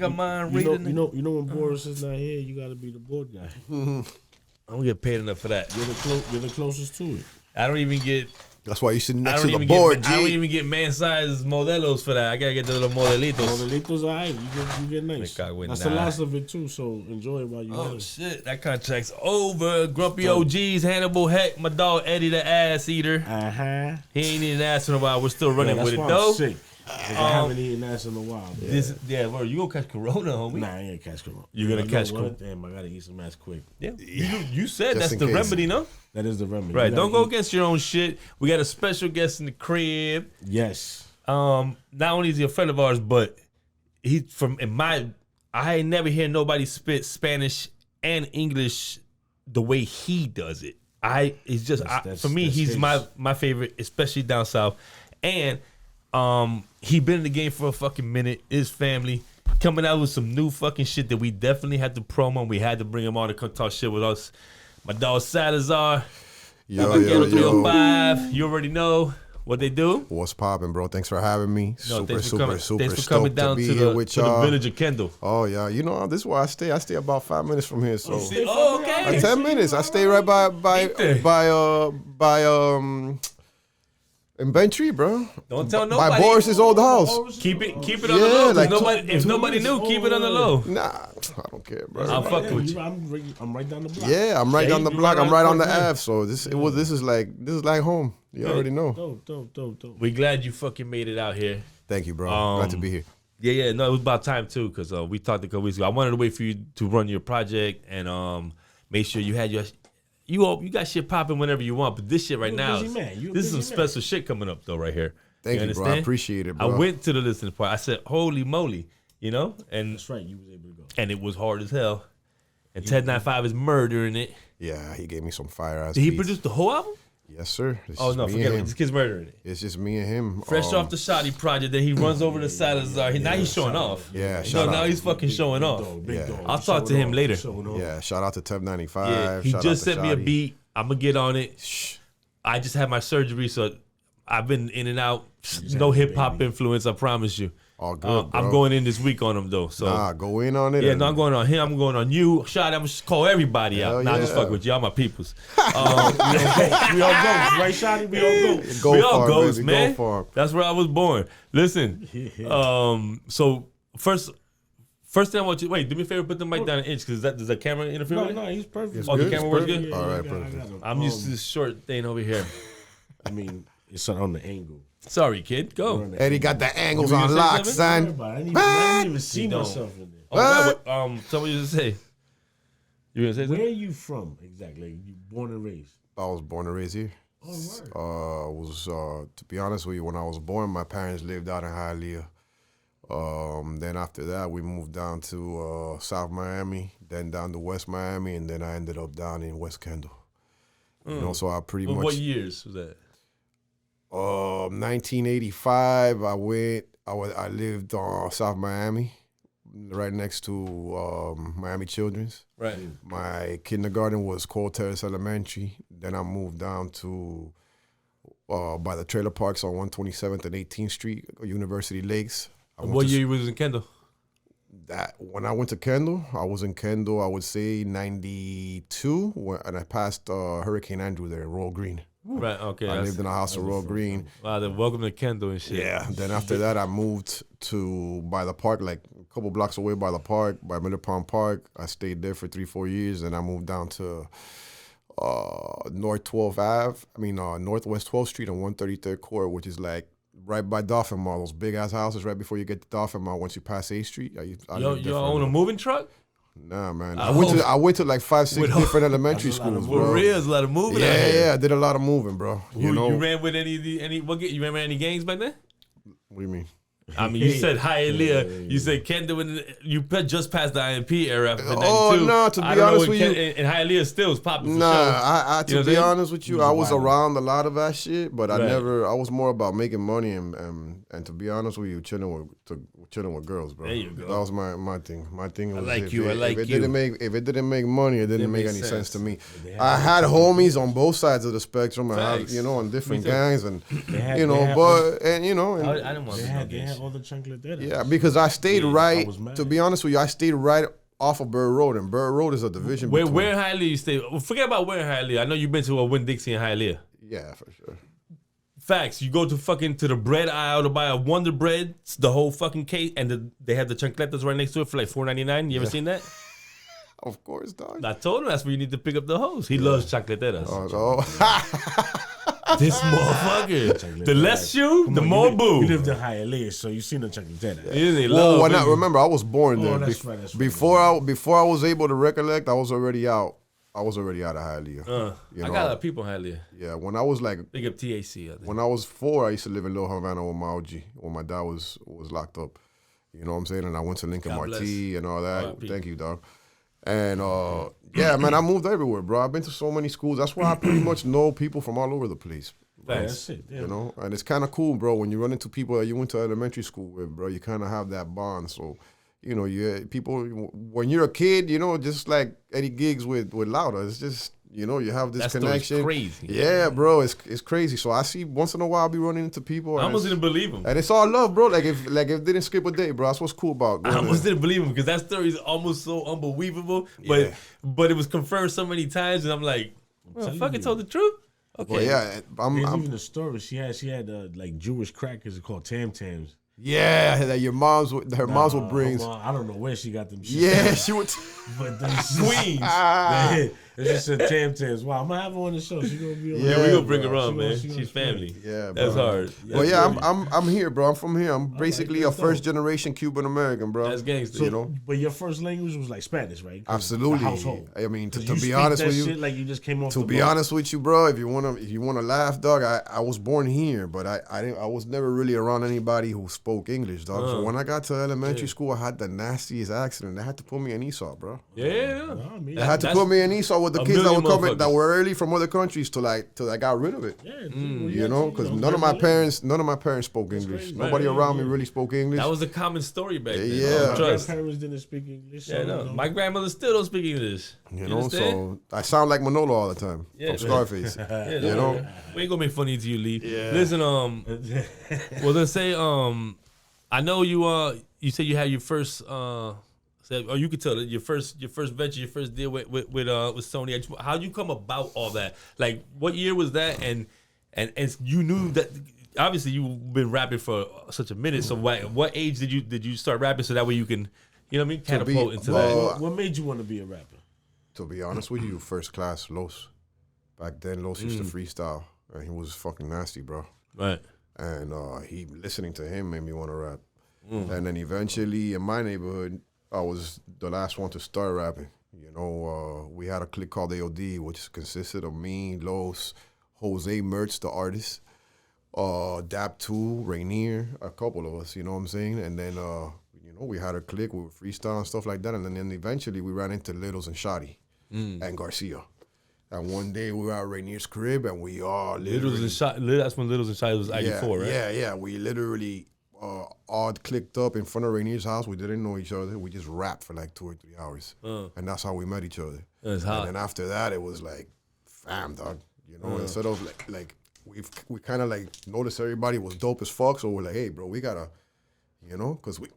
like a mind You reading. know when Boris is not here, you got to be the board guy. I don't get paid enough for that. You're the closest to it. I don't even get. That's why you sit next to the I board, don't G. even get man-sized modelos for that. I gotta get the little modelitos. Modelitos, all right. You get nice. That's the last of it too. So enjoy it while you. Oh shit, that contract's over. Grumpy OGs, Hannibal Heck, my dog Eddie the ass eater. He ain't eaten ass in a while. We're still running with it though. I'm sick. I haven't eaten ass in a while. Bro, you gonna catch corona, homie? Nah, I ain't catch corona. You're gonna catch corona. Damn, I gotta eat some ass quick. Yeah. You said Just that's in the case. remedy, no? That is the remedy. Right. Don't go against your own shit. We got a special guest in the crib. Yes. Not only is he a friend of ours, but I ain't never hear nobody spit Spanish and English the way he does it. For me, he's my favorite, especially down south. And he been in the game for a fucking minute. His family coming out with some new fucking shit that we definitely had to promo. And we had to bring him on to come talk shit with us. My dog Salazar. Yo. 305. You already know what they do. What's popping, bro? Thanks for having me. Thanks for coming stoked down to be to here with y'all. the village of Kendall. Oh yeah, you know this is where I stay. I stay about 5 minutes from here, so Okay. 10 minutes. I stay right by in Bentry, bro. Don't tell nobody. By Boris's old house. Keep it on the low. like If nobody knew, keep it on the low. Nah, I don't care, bro. I'm fucking with you. I'm right down the block. Yeah, I'm right down the block. I'm right on the Ave. Ave. So this is like home. You already know. Dope. We glad you fucking made it out here. Thank you, bro. Glad to be here. Yeah. No, it was about time too, because we talked a couple weeks ago. I wanted to wait for you to run your project and make sure you had your. You got shit popping whenever you want, but this shit right now, this is some special shit coming up though right here. Thank you, bro. I appreciate it, bro. I went to the listening part. I said, "Holy moly," and That's right. You was able to go. And it was hard as hell. And Ted 95 is murdering it. Yeah, he gave me some fire ass. Did he beats. produce the whole album? Yes, sir. Oh no, forget it. This kid's murdering it. It's just me and him. Fresh off the Shoddy project, then he runs over to Salazar. Now he's showing off. Yeah, now he's fucking showing off. I'll talk to him later. Yeah, shout out to Ted 95. Yeah, he just sent me a beat. I'm gonna get on it. I just had my surgery, so I've been in and out. No hip hop influence, I promise you. All good, bro. I'm going in this week on him though. So go in on it. Yeah, no, I'm going on him. I'm going on you. Shot. I'm just call everybody out. Nah, just fuck with y'all, my peoples. We all go, right, Shotty? We all go. We all goes, baby. man. Go for him. That's where I was born. Listen. So first thing I want you. Wait, do me a favor. Put the mic down an inch, because does the camera interfere with it? No, he's perfect. The camera works good. All right, perfect. I'm used to this short thing over here. I mean, it's on the angle. Sorry, kid. Go. Eddie got the angles on lock, son. I didn't even see myself in there. Oh, somebody used to say. You gonna say something? Where are you from exactly? You born and raised? I was born and raised here. To be honest with you, when I was born, my parents lived out in Hialeah. Then after that, we moved down to South Miami, then down to West Miami, and then I ended up down in West Kendall. You know, so I pretty much. What years was that? 1985. I lived on South Miami, right next to Miami Children's. Right. My kindergarten was Coral Terrace Elementary. Then I moved down to by the trailer parks on 127th and 18th Street, University Lakes. What year was in Kendall? When I went to Kendall, I was in Kendall, I would say 92, and I passed Hurricane Andrew there in Royal Green. Right, okay. I lived in a house in Royal Green. Wow, then welcome to Kendall and shit. Yeah, then after that, I moved to by the park, like a couple blocks away by the park, by Miller Pond Park. I stayed there for 3-4 years, and I moved down to Northwest 12th Street on 133rd Court, which is like right by Dolphin Mall, those big-ass houses right before you get to Dolphin Mall once you pass 8th Street. You own a moving truck? Nah, man. I went to like 5-6 different elementary schools, bro. For real, a lot of moving. Yeah, I did a lot of moving, bro. You ran with you ran with any gangs back then? What do you mean? I mean, you said Hialeah. You said Kendall. You just passed the IMP era after 92. Oh, no, to be honest with you. And Hialeah still is popping. Nah, to be honest with you, I was around a lot of that shit, but I was more about making money and to be honest with you, chilling with girls, bro. There you go. That was my thing. My thing was if it didn't make money, it didn't make any sense to me. I had homies on both sides of the spectrum, and on different gangs, and I didn't want to know had all the chancleteras. Yeah, because I stayed right. To be honest with you, I stayed right off of Bird Road, and Bird Road is a division. Where in Hialeah you stay? Forget about where in Hialeah. I know you've been to a Winn-Dixie in Hialeah. Yeah, for sure. Facts. You go to the bread aisle to buy a Wonder Bread, the whole fucking cake, and they have the chancletas right next to it for like $4.99. You ever seen that? Of course, dog. I told him that's where you need to pick up the hose. He loves chancleteras. Oh. This motherfucker. The less shoe, the more boo. You lived in Hialeah, so you seen the chancletera. Yeah, well, remember, I was born there. That's right. Before I was able to recollect, I was already out. I was already out of Hialeah. I got a lot of people in Hialeah. Yeah, when I was like... Big up TAC. When I was 4, I used to live in Little Havana with my OG when my dad was locked up. You know what I'm saying? And I went to Lincoln Marti and all that. Thank you, dog. And yeah, man, I moved everywhere, bro. I've been to so many schools. That's why I pretty much know people from all over the place. That's it. Yeah. You know? And it's kind of cool, bro, when you run into people that you went to elementary school with, bro. You kind of have that bond. So... You know, people, when you're a kid, you know, just like Eddie Giggs with Lauda, it's just, you know, you have this connection. Crazy. Yeah, bro, it's crazy. So I see once in a while I'll be running into people. I almost didn't believe him. And it's all love, bro. Like if didn't skip a day, bro. That's what's cool about I almost didn't believe him because that story is almost so unbelievable. But it was confirmed so many times, and I'm like, well, fucking told the truth. Okay. Well, yeah, I'm even the story. She had like Jewish crackers called Tam Tams. Yeah, that her moms would bring. I don't know where she got them shit. Yeah, she would. But Queens. It's just a Tam Tams. Wow, I'm gonna have her on the show. She's gonna be on. Yeah, we're gonna bring her on, man. She's family. Yeah, that's hard. Well, yeah, I'm here, bro. I'm from here. I'm basically a first generation Cuban American, bro. That's gangster, you know. But your first language was like Spanish, right? Absolutely. Household. I mean, to be honest with you, shit like you just came off. To be honest with you, bro, if you wanna laugh, dog, I was born here, but I was never really around anybody who spoke English, dog. So when I got to elementary school, I had the nastiest accent. They had to put me in Esau, bro. Yeah. They had to put me in Esau with the kids that were early from other countries till I got rid of it. Yeah, you know, because none of my parents spoke English. Nobody around me really spoke English. That was a common story back then. Yeah, my parents didn't speak English. Yeah, no. My grandmother still don't speak English. You know, so I sound like Manolo all the time from Scarface. You know, we ain't gonna make fun of you, Lee. Yeah. Listen, well, let's say, I know you said you had your first, or you could tell it, your first venture, your first deal with Sony. How'd you come about all that? Like, what year was that? And you knew that obviously you've been rapping for such a minute. So what age did you start rapping so that way you can, you know what I mean, catapult into that? What made you want to be a rapper? To be honest with you, first class Los. Back then, Los used to freestyle, and he was fucking nasty, bro. Right. And listening to him made me want to rap. And then eventually, in my neighborhood, I was the last one to start rapping. You know, we had a clique called AOD, which consisted of me, Los, Jose Mertz, the artist, Dap2, Rainier, a couple of us, you know what I'm saying? And then, you know, we had a clique, we would freestyle and stuff like that. And then eventually we ran into Littles and Shotty and Garcia. And one day we were at Rainier's crib and we all literally... That's when Littles and Shotty was ID4, right? Yeah. We literally... all clicked up in front of Rainier's house. We didn't know each other. We just rapped for like 2 or 3 hours. And that's how we met each other. That's hot. And then after that, it was like, fam, dog. You know, instead of like we kind of like noticed everybody was dope as fuck. So we're like, hey, bro, we gotta, you know, because we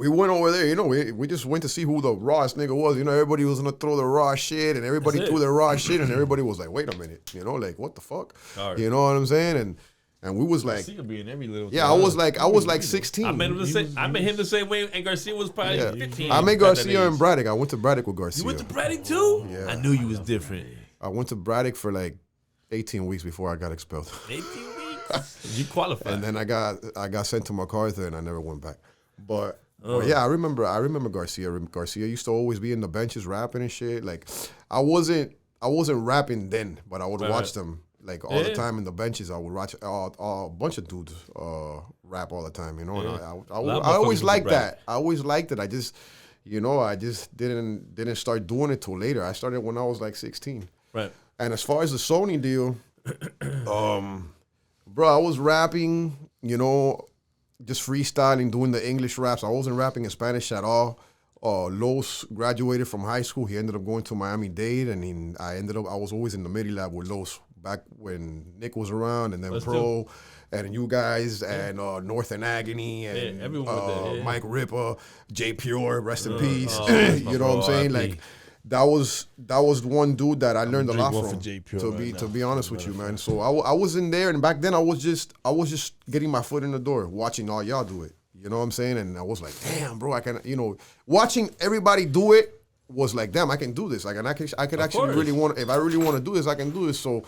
went over there, you know, we just went to see who the rawest nigga was. You know, everybody was gonna throw the raw shit and everybody threw the raw shit and everybody was like, wait a minute, you know, like, what the fuck? Right. You know what I'm saying? And we was like, Garcia be in every little I was like 16. I met him the same way, and Garcia was probably 15. I met Garcia in Braddock. I went to Braddock with Garcia. You went to Braddock too? Yeah. I knew you was different. I went to Braddock for like 18 weeks before I got expelled. 18 weeks? You qualified. And then I got sent to MacArthur and I never went back. But yeah, I remember Garcia. Garcia used to always be in the benches rapping and shit. Like I wasn't rapping then, but I would watch them. Like all the time in the benches, I would watch a bunch of dudes rap all the time, you know. And I always liked that. I always liked it. I just, you know, didn't start doing it till later. I started when I was like 16. Right. And as far as the Sony deal, bro, I was rapping, you know, just freestyling, doing the English raps. I wasn't rapping in Spanish at all. Los graduated from high school. He ended up going to Miami-Dade, and I was always in the Midi Lab with Los back when Nick was around, and then Pro, and you guys, and North and Agony, and everyone was there, Mike Ripper, J Pure, rest in peace. You know what I'm saying? Like that was one dude that I learned a lot from. To be honest with you, man. So I was in there, and back then I was just getting my foot in the door, watching all y'all do it. You know what I'm saying? And I was like, damn, bro, I can, watching everybody do it was like, damn, I can do this. Like, and I could actually really want, if I really want to do this, I can do this. So,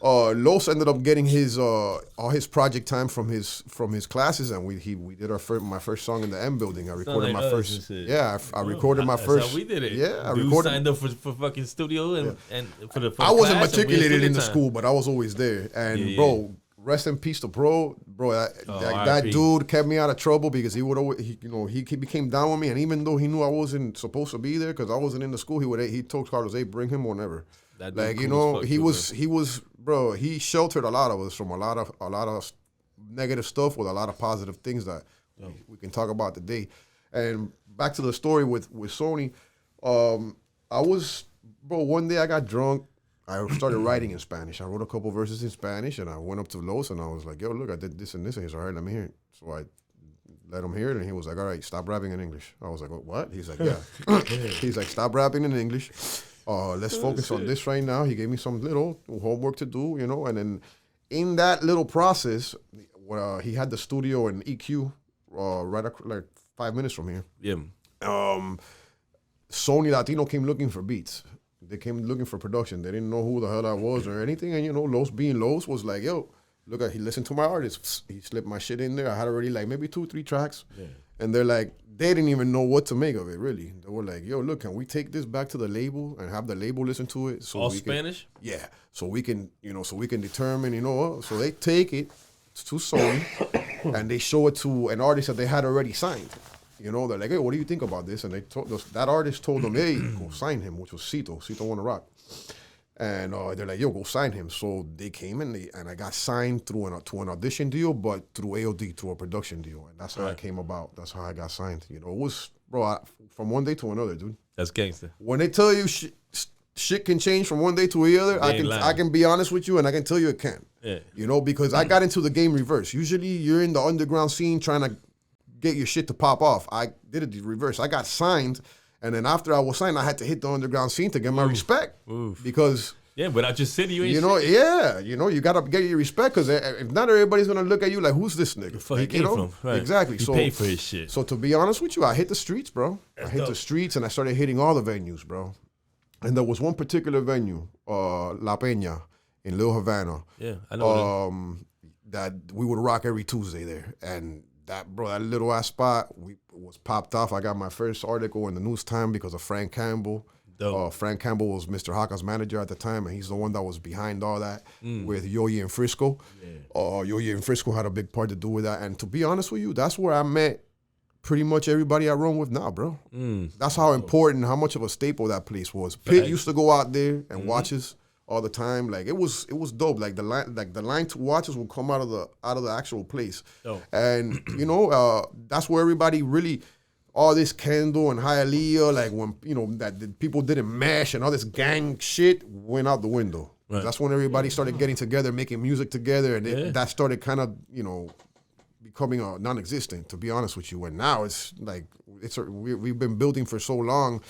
Los ended up getting his all his project time from his classes, and we did my first song in the M building. I recorded my first. Yeah, I recorded my first. That's how we did it. Yeah, I Dude recorded. signed up for fucking studio and for the. I wasn't matriculated in the school, but I was always there. And bro, rest in peace to Bro. That dude kept me out of trouble because he would always, he became down with me, and even though he knew I wasn't supposed to be there because I wasn't in the school, he told Carlos, "Hey, bring him or never." Like he was, bro. He sheltered a lot of us from a lot of negative stuff with a lot of positive things that we can talk about today. And back to the story with Sony, one day I got drunk. I started writing in Spanish. I wrote a couple verses in Spanish, and I went up to Los, and I was like, yo, look, I did this and this. And he's like, all right, let me hear it. So I let him hear it, and he was like, all right, stop rapping in English. I was like, what? He's like, yeah. He's like, stop rapping in English. Let's focus on this right now. He gave me some little homework to do, and then in that little process, he had the studio in EQ like 5 minutes from here. Yeah. Sony Latino came looking for beats. They came looking for production. They didn't know who the hell I was or anything. And, Los being Los was like, yo, look, he listened to my artist. He slipped my shit in there. I had already like maybe 2-3 tracks. Yeah. And they're like, they didn't even know what to make of it, really. They were like, yo, look, can we take this back to the label and have the label listen to it? So all Spanish? Yeah. So we can, so we can determine, so they take it to Sony and they show it to an artist that they had already signed. They're like, hey, what do you think about this? And that artist told them, hey, go sign him, which was Cito Wanna Rock. And they're like, yo, go sign him. So they came and I got signed to an audition deal, but through AOD, through a production deal. And that's how it came about. That's how I got signed. It was, bro, from one day to another, dude. That's gangster. When they tell you shit can change from one day to the other, I can be honest with you, and I can tell you it can. Yeah. Because I got into the game reverse. Usually you're in the underground scene trying to get your shit to pop off. I did it the reverse. I got signed, and then after I was signed, I had to hit the underground scene to get my respect. Because without your city, you ain't you gotta get your respect, because if not, everybody's gonna look at you like, who's this nigga? Where he came from. Right. Exactly. He paid for his shit. So to be honest with you, I hit the streets, bro. I hit the streets, and I started hitting all the venues, bro. And there was one particular venue, La Peña in Little Havana. Yeah, I know that we would rock every Tuesday there, and that little ass spot was popped off. I got my first article in the News Time because of Frank Campbell. Frank Campbell was Mr. Haka's manager at the time, and he's the one that was behind all that with Yoyi and Frisco. Yeah. Yoyi and Frisco had a big part to do with that. And to be honest with you, that's where I met pretty much everybody I run with now, bro. That's how important, how much of a staple that place was. Pitt used to go out there and watch us all the time. Like it was dope. Like the line to watch us would come out of the actual place. And that's where everybody really, all this Kendall and Hialeah, like when that the people didn't mesh and all this gang shit went out the window. Right. That's when everybody started getting together, making music together, and that started kind of becoming non-existent, to be honest with you. And now it's like we've been building for so long.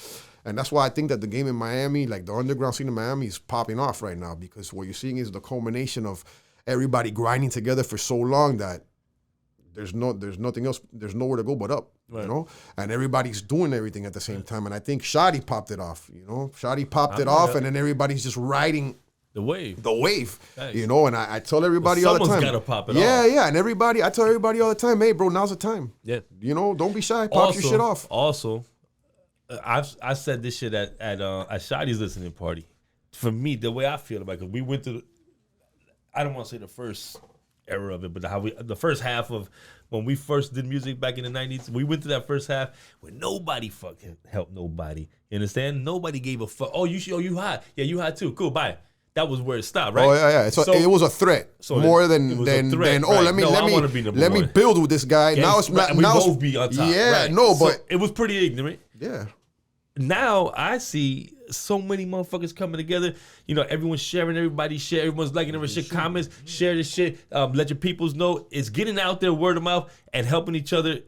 And that's why I think that the game in Miami, like the underground scene in Miami, is popping off right now, because what you're seeing is the culmination of everybody grinding together for so long that there's nothing else, there's nowhere to go but up, and everybody's doing everything at the same time. And I think Shadi popped it off, Shadi popped it off, and then everybody's just riding the wave, nice. And I tell everybody all the time. Someone's got to pop it off. Yeah, and I tell everybody all the time, hey, bro, now's the time. Yeah. Don't be shy, pop your shit off. Also, I said this shit at Shadi's listening party. For me, the way I feel about it, because we went to I don't want to say the first era of it, but the first half of when we first did music back in the 90s, we went to that first half where nobody fucking helped nobody. You understand? Nobody gave a fuck. Oh, you hot. Yeah, you hot too. Cool, bye. That was where it stopped, right? Oh yeah. So it was a threat more than let me build with this guy. Yeah, now it's not. And we both be on top. Yeah, right. no, but it was pretty ignorant. Yeah. now I see so many motherfuckers coming together. You know, everyone's sharing, everybody share, everyone's liking every shit, comments, share this shit, let your peoples know. It's getting out there word of mouth and helping each other.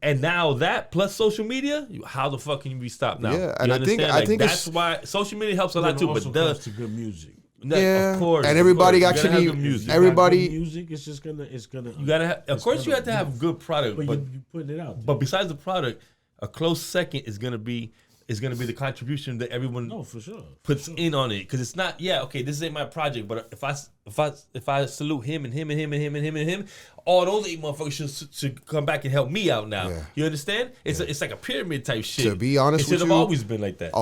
And now that plus social media, how the fuck can you be stopped now? Yeah, and I think that's why social media helps a lot too. But to good music. Yeah, of course, and everybody actually, everybody, music. It's gonna. You gotta have. Of course, you have to have good product, but you putting it out there. But besides the product, a close second is gonna be the contribution that everyone for sure puts in on it, because it's not this ain't my project, but if I salute him and him and him and him and him and him, all those 8 motherfuckers should come back and help me out now. Yeah. You understand? It's like a pyramid type shit. To be honest with you, it should have always been like that.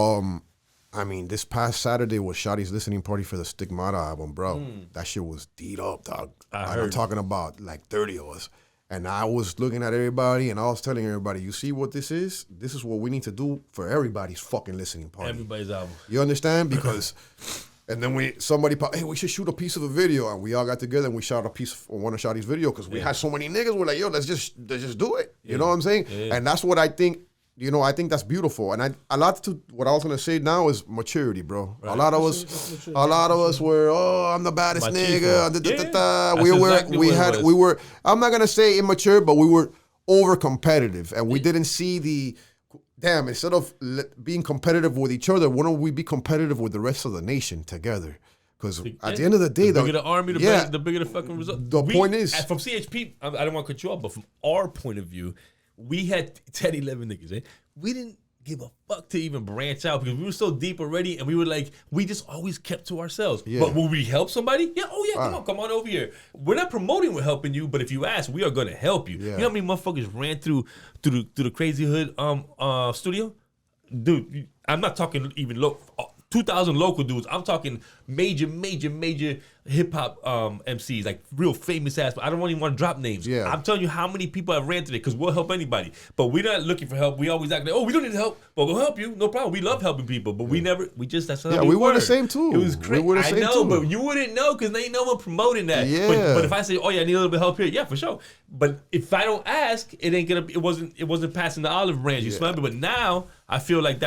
I mean, this past Saturday was Shotty's listening party for the Stigmata album, bro. That shit was D'd up, dog. I'm talking about like 30 of us. And I was looking at everybody and I was telling everybody, you see what this is? This is what we need to do for everybody's fucking listening party. Everybody's album. You understand? Because, and then somebody, hey, we should shoot a piece of the video. And we all got together and we shot a piece of one of Shotty's video because we had so many niggas. We're like, yo, let's just do it. You know what I'm saying? Yeah. And that's what I think. You know, I think that's beautiful, and what I was gonna say now is maturity, bro. Right. A lot of us were, I'm the baddest nigga. We were. I'm not gonna say immature, but we were over competitive, and we didn't see instead of being competitive with each other, why don't we be competitive with the rest of the nation together? Because at the end of the day, the bigger the army, the bigger the fucking result. The point is, from CHP, I don't want to cut you off, but from our point of view, we had 10, 11 niggas, eh? We didn't give a fuck to even branch out because we were so deep already, and we were like, we just always kept to ourselves. Yeah. But will we help somebody? Yeah, come on over here. We're not promoting we're helping you, but if you ask, we are gonna help you. Yeah. You know how many motherfuckers ran through the Crazy Hood studio? Dude, I'm not talking even 2,000 local dudes. I'm talking major hip hop MCs, like real famous ass. But I don't even want to drop names. Yeah. I'm telling you how many people have ran today because we'll help anybody. But we're not looking for help. We always act like, we don't need help, but we'll help you. No problem. We love helping people, but that's how we were the same too. It was crazy. We I know, too. But you wouldn't know because there ain't no one promoting that. Yeah. But if I say, I need a little bit of help here, yeah, for sure. But if I don't ask, it wasn't passing the olive branch. You smell me? But now I feel like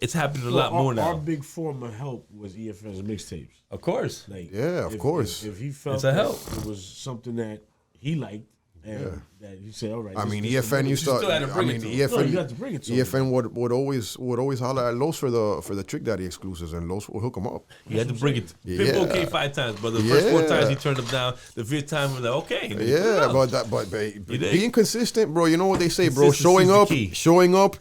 it's happening a lot more now. Our big form of help was EFN's mixtapes. Of course. Of course. If he felt it's a help. It was something that he liked and that he said, all right. I mean, EFN used to. EFN, you got to bring it to EFN would always holler at Los for the Trick Daddy exclusives, and Los would hook him up. He had to bring it. Pitbull came 5 times, but the first 4 times he turned him down. The 5th time he was like, okay. Yeah, but being consistent, bro. You know what they say, bro. Showing up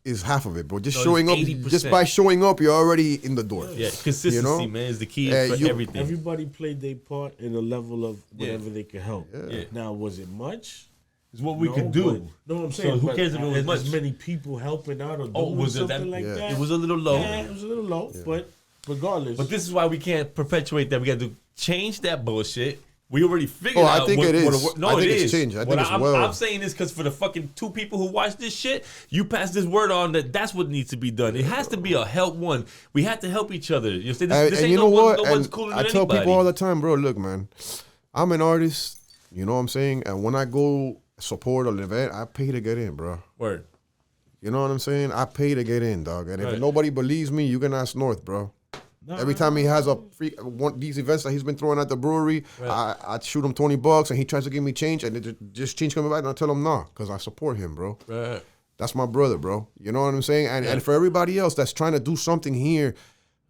is half of it, bro. Just showing up, 80%. Just by showing up, you're already in the door. Yeah, consistency, man, is the key for everything. Everybody played their part in a level of whatever they could help. Yeah. Now, was it much? It's what we could do. No, I'm saying. So who cares if it was much? As many people helping out or doing something like that. It was a little low. Yeah, it was a little low, but regardless. But this is why we can't perpetuate that. We got to change that bullshit. We already figured out. I think it is. No, it is. It's changed. I think it's well. I'm saying this because for the fucking 2 people who watch this shit, you pass this word on that's what needs to be done. It has to be a help one. We have to help each other. You know, this ain't no one's cooler than anybody. I tell people all the time, bro, look, man, I'm an artist. You know what I'm saying? And when I go support an event, I pay to get in, bro. Word. You know what I'm saying? I pay to get in, dog. And if nobody believes me, you can ask North, bro. Every time he has these events that he's been throwing at the brewery, I shoot him $20 and he tries to give me change, and it just change coming back, and I tell him nah, because I support him, bro. Right. That's my brother, bro. You know what I'm saying? And for everybody else that's trying to do something here,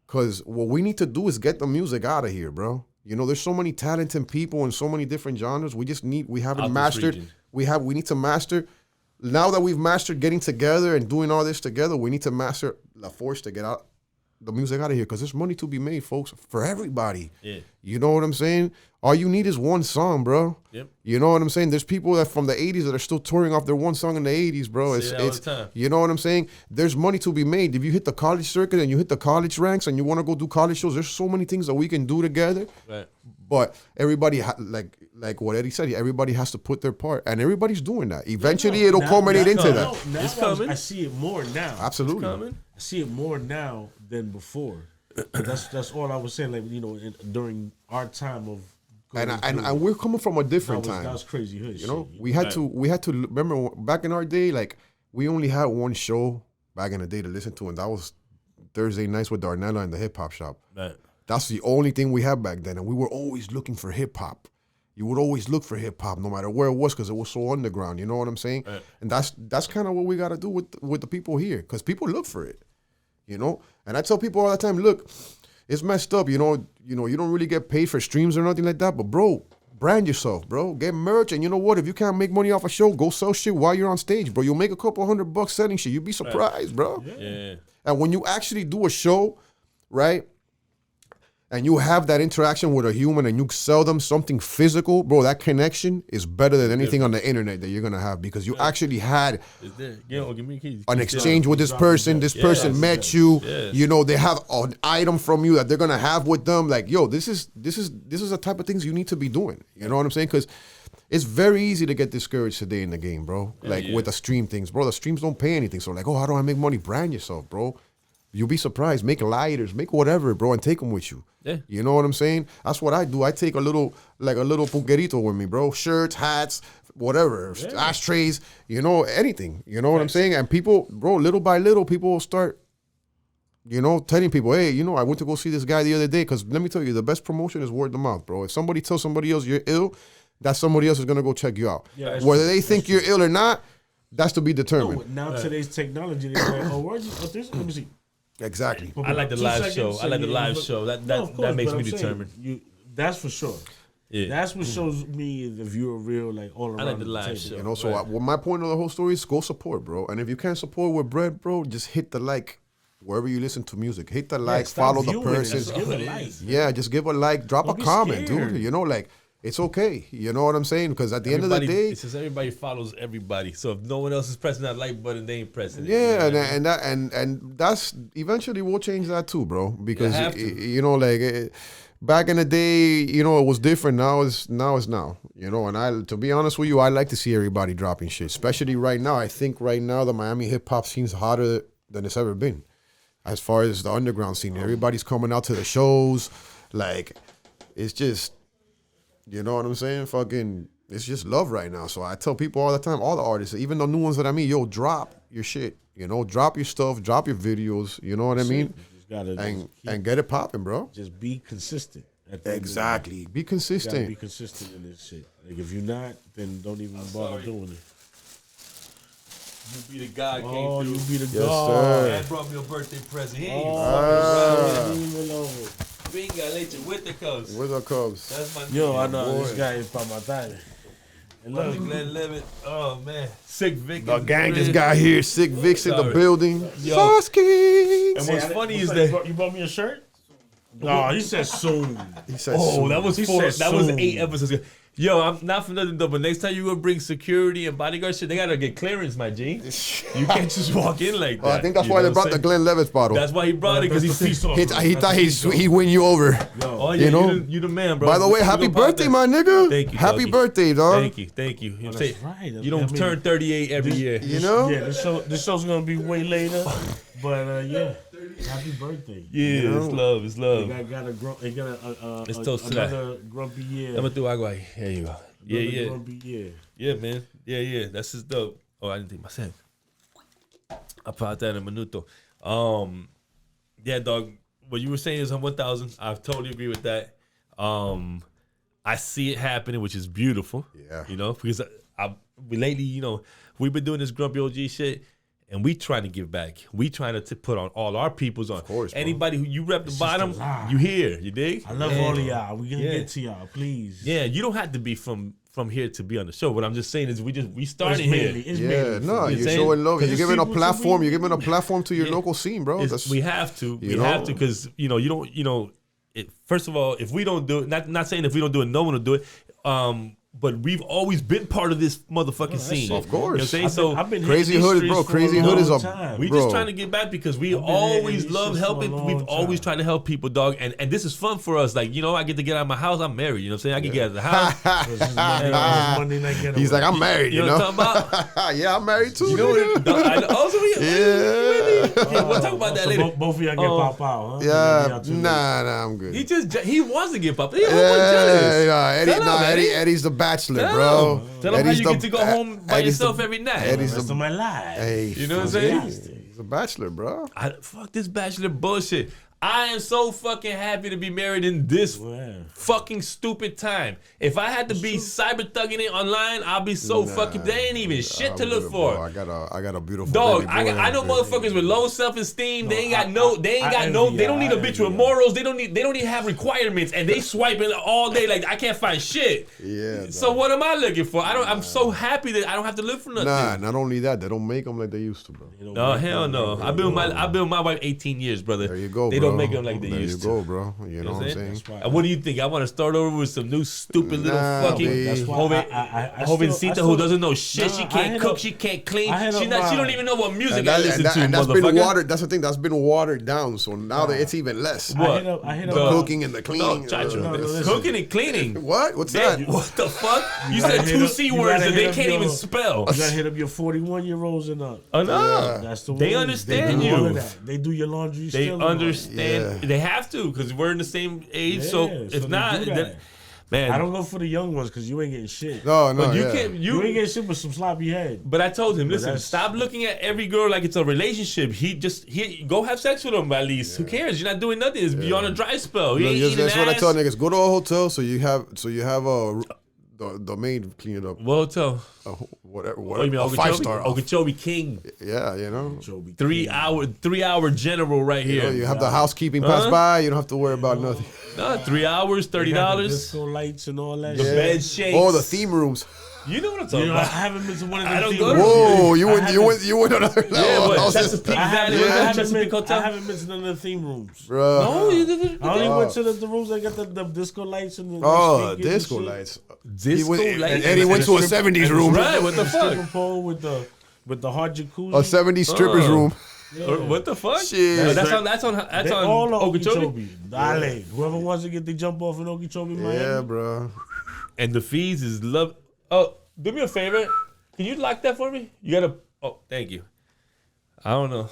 because what we need to do is get the music out of here, bro. You know, there's so many talented people in so many different genres. We haven't mastered. We need to master. Now that we've mastered getting together and doing all this together, we need to master La Force to get out the music out of here, because there's money to be made, folks, for everybody. Yeah. You know what I'm saying? All you need is one song, bro. Yep. You know what I'm saying? There's people that from the 80s that are still touring off their one song in the 80s, bro. It's you know what I'm saying? There's money to be made. If you hit the college circuit and you hit the college ranks and you want to go do college shows, there's so many things that we can do together. Right. But everybody, like what Eddie said, everybody has to put their part, and everybody's doing that. Eventually, it'll culminate into that. It's coming. I see it more now. Absolutely. I see it more now than before. That's all I was saying. Like, you know, during our time of and we're coming from a different time. That was crazy hood. You know, we had to remember back in our day, like we only had one show back in the day to listen to, and that was Thursday nights with Darnella in the hip hop shop. Right. That's the only thing we had back then, and we were always looking for hip hop. You would always look for hip hop, no matter where it was, because it was so underground. You know what I'm saying? Right. And that's kind of what we got to do with the people here, because people look for it. You know, and I tell people all the time, look, it's messed up. You know, you don't really get paid for streams or nothing like that, but bro, brand yourself, bro. Get merch, and you know what? If you can't make money off a show, go sell shit while you're on stage, bro. You'll make a couple $100 selling shit. You'll be surprised, bro. Yeah. And when you actually do a show, right, and you have that interaction with a human and you sell them something physical, bro, that connection is better than anything on the internet that you're going to have, because you actually had an exchange with this person. This person met you. You know, they have an item from you that they're going to have with them. Like, yo, this is the type of things you need to be doing. You know what I'm saying? Because it's very easy to get discouraged today in the game, bro. Like with the stream things, bro. The streams don't pay anything. So like, oh, how do I make money? Brand yourself, bro. You'll be surprised. Make lighters, make whatever, bro, and take them with you. Yeah. You know what I'm saying? That's what I do. I take a little punquerito with me, bro. Shirts, hats, whatever, ashtrays, you know, anything. You know what I'm saying? And people, bro, little by little, people will start, you know, telling people, hey, you know, I went to go see this guy the other day. Because let me tell you, the best promotion is word of mouth, bro. If somebody tells somebody else you're ill, that somebody else is going to go check you out. Yeah, whether they think you're ill or not, that's to be determined. No, now today's technology, they're like, oh, where's this? Let me see. Exactly. I like the live show. I like the live show. That makes me determined. That's for sure. Yeah. That's what shows me if you're real, like all around. I like the live show. You know, so well, my point of the whole story is go support, bro. And if you can't support with bread, bro, just hit the like wherever you listen to music. Hit the like, follow the person. Just give a like. Yeah, just give a like, drop a comment, dude. You know, like. It's okay. You know what I'm saying? Because at the end of the day, it's just everybody follows everybody. So if no one else is pressing that like button, they ain't pressing it. Yeah, and that's eventually we'll change that too, bro. Because you know, like back in the day, you know, it was different. Now it's now. You know, and to be honest with you, I like to see everybody dropping shit, especially right now. I think right now the Miami hip hop scene's hotter than it's ever been, as far as the underground scene. Everybody's coming out to the shows, like it's just. You know what I'm saying? Fucking, it's just love right now. So I tell people all the time, all the artists, even the new ones that I meet, yo, drop your shit. You know, drop your stuff, drop your videos. You know what I mean? And get it popping, bro. Just be consistent. Exactly. Be consistent. You gotta be consistent in this shit. Like if you're not, then don't even bother doing it. You be the guy came through. You be the God. Man brought me a birthday present. He ain't fucking over. We ain't got later with the Cubs. With the Cubs. That's my Yo, I know this guy is by my thigh. Look, Glenn Levitt. Oh man, Sick Vic. The gang just got here. Sick Vic's in the building. Sauce Kings. And what's funny is that you bought me a shirt. No, he said soon. He said soon. That was 4. That was 8 episodes ago. Yo, I'm not for nothing though, but next time you go bring security and bodyguard shit, they gotta get clearance, my G. You can't just walk in like that. I think that's why they brought the Glenn Levitt bottle. That's why he brought it, because he thought he win you over. Oh yeah, you know? You the man, bro. By the way, happy birthday, my nigga. Thank you. Happy birthday, dog. Thank you. Oh, that's right. You don't turn 38 every year. You know? Yeah, this show's gonna be way later, but yeah. Happy birthday. Yeah, it's love. It's love. Let's toast another grumpy year. Let me do agua. Here you go. Yeah. Grumpy year. Yeah, man. Yeah. That's just dope. Oh, I didn't think myself. I'll put that in a minuto. Yeah, dog. What you were saying is on 1,000. I totally agree with that. I see it happening, which is beautiful. Yeah. You know, because we lately, you know, we've been doing this grumpy OG shit. And we trying to give back. We trying to put on all our peoples on. Of course, anybody who you rep the bottom, you here. You dig? I love all of y'all. We gonna get to y'all, please. Yeah, you don't have to be from here to be on the show. What I'm just saying is we started here. You're showing love. You're giving a platform. You're giving a platform to your local scene, bro. We have to. We have to, because you don't. First of all, if we don't do it, not saying if we don't do it, no one will do it. But we've always been part of this motherfucking scene. Of course. You know what I'm saying? I've been Crazy Hood, bro. Crazy Hood is a... We just trying to get back because we always love helping. We've always tried to help people, dog. And this is fun for us. Like, you know, I get to get out of my house. I'm married. You know what I'm saying? I can get out of the house. Monday night getaway. He's like, I'm married, you know what I'm talking about? Yeah, I'm married too. You know what? Also, we'll talk about that later. Both of y'all get pop out, huh? Yeah. Nah, I'm good. He wants to get popped. Eddie's the bachelor, bro. Tell him how you get to go home by yourself every night. Eddie's the rest of my life. Hey, you know what I'm saying? He's a bachelor, bro. Fuck this bachelor bullshit. I am so fucking happy to be married in this fucking stupid time. If I had to be cyber thugging it online, I'll be so fucking. They ain't even shit to look for. I got a beautiful dog. baby boy I know motherfuckers with low self esteem. They don't need a bitch with morals. They don't even have requirements, and they swiping all day like I can't find shit. Yeah. So what am I looking for? I'm so happy that I don't have to look for nothing. Nah, not only that, they don't make them like they used to, bro. No, hell no. I've been with my wife 18 years, brother. There you go, They bro. don't make them like they used to. There you go, bro. You know what I'm saying? And what do you think? I want to start over with some new stupid little fucking jovencita who doesn't know shit. She can't cook. She can't clean. She don't even know what music I listen to. That's been watered. That's the thing. That's been watered down. So now that it's even less. What? The cooking and the cleaning. Cooking and cleaning. What? What's that? What the fuck? You said 2 C words that they can't even spell. You gotta hit up your 41-year-olds and up. Oh no, that's the way. They understand you. They do your laundry. They understand. They have to because we're in the same age. So if not, man, I don't go for the young ones because you ain't getting shit. No, but you can't. You ain't getting shit with some sloppy head. But I told him, listen, stop looking at every girl like it's a relationship. Go have sex with them at least. Who cares? You're not doing nothing. It's beyond a dry spell. That's what I tell niggas. Go to a hotel so you have the maid clean it up. What hotel? Whatever. You mean a 5-star. Okeechobee King. Yeah, you know. 3-hour general right here. You have the housekeeping pass by. You don't have to worry about nothing. No, 3 hours, $30. Disco lights and all that. The bed shakes. Oh, the theme rooms. You know what I'm talking about. I haven't been to one of them. I don't theme go rooms. Whoa, you went another level. Yeah, what? I haven't been to none of the theme rooms. Bro. No, you didn't. I only went to the rooms that got the disco lights and the disco lights. Disco lights. And he went to a 70s room. Right, what the fuck? Stripper pole with the hard jacuzzi. A 70s strippers room. Yeah. What the fuck? Shit. That's on Okeechobee. Dale. Whoever wants to get the jump off in Okeechobee, Miami. Yeah, bro. And the fees is love. Oh, do me a favor. Can you lock that for me? You gotta. Oh, thank you. I don't know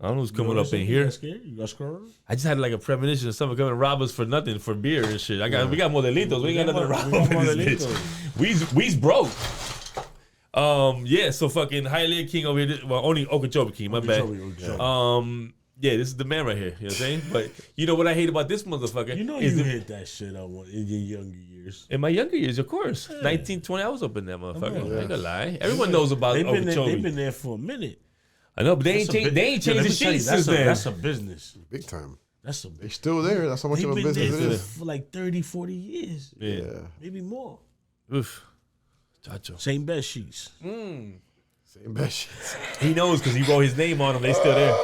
who's coming up in here. You got scared? I just had like a premonition of someone coming to rob us for nothing, for beer and shit. We got modelitos. We ain't got nothing to rob us in this bitch. We's broke. Yeah, so fucking Hialeah King over here. Well, only Okeechobee King, my bad. Yeah, this is the man right here. You know what I'm saying? But you know what I hate about this motherfucker? You know you hit that shit I want in your younger years. In my younger years, of course. Yeah. 19, 20, I was up in that motherfucker. I ain't gonna lie. Everyone knows about Okeechobee. They've been there for a minute. I know, but they ain't changed the shit since then. That's a business. Big time. They're still there. That's how much of a business it is. For like 30, 40 years. Yeah. Maybe more. Oof. Chacho. Same bed sheets. Same bed sheets. He knows because he wrote his name on them. They still there.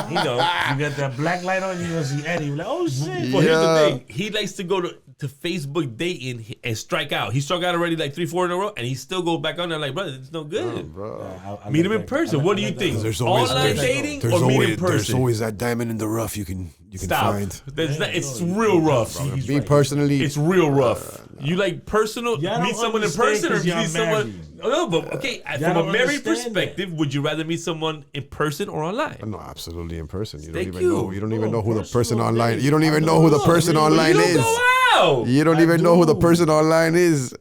He know. You got that black light on, you gonna see Eddie. You're like, oh shit. Well, here's the thing. He likes to go to Facebook dating and strike out. He struck out already like 3-4 in a row, and he still go back on there like, brother, it's no good. Meet him in person. What do you think? Online dating or meet in person? There's always that diamond in the rough you can find. It's real rough. Me personally, it's real rough. You like personal? Meet someone in person or meet someone? No, but okay. From a married perspective, would you rather meet someone in person or online? No, absolutely in person. You don't even know. You don't even know who the person online. You don't even know who the person online is. You don't even know who the person online is.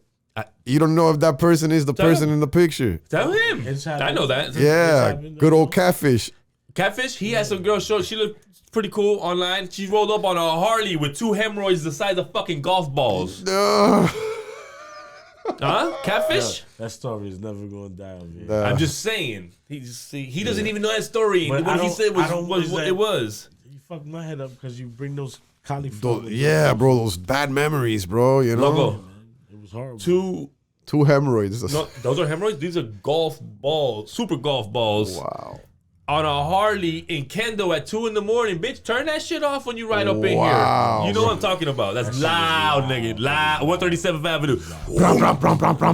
You don't know if that person is the person in the picture. Tell him. I know that. Yeah, good old catfish. Catfish. He had some girl show. She looked pretty cool online. She rolled up on a Harley with 2 hemorrhoids the size of fucking golf balls. Huh? Catfish? Yeah, that story is never going to die on me. I'm just saying. He doesn't even know that story. But what he said was what it was. You fucked my head up because you bring those cauliflower. Yeah, bro, those bad memories, bro. You know? Logo. It was horrible. 2 hemorrhoids. No, those are hemorrhoids? These are golf balls. Super golf balls. Wow. On a Harley in Kendall at 2 a.m. Bitch, turn that shit off when you ride up in here. You know what I'm talking about. That's loud, nigga. Loud. 137th Avenue.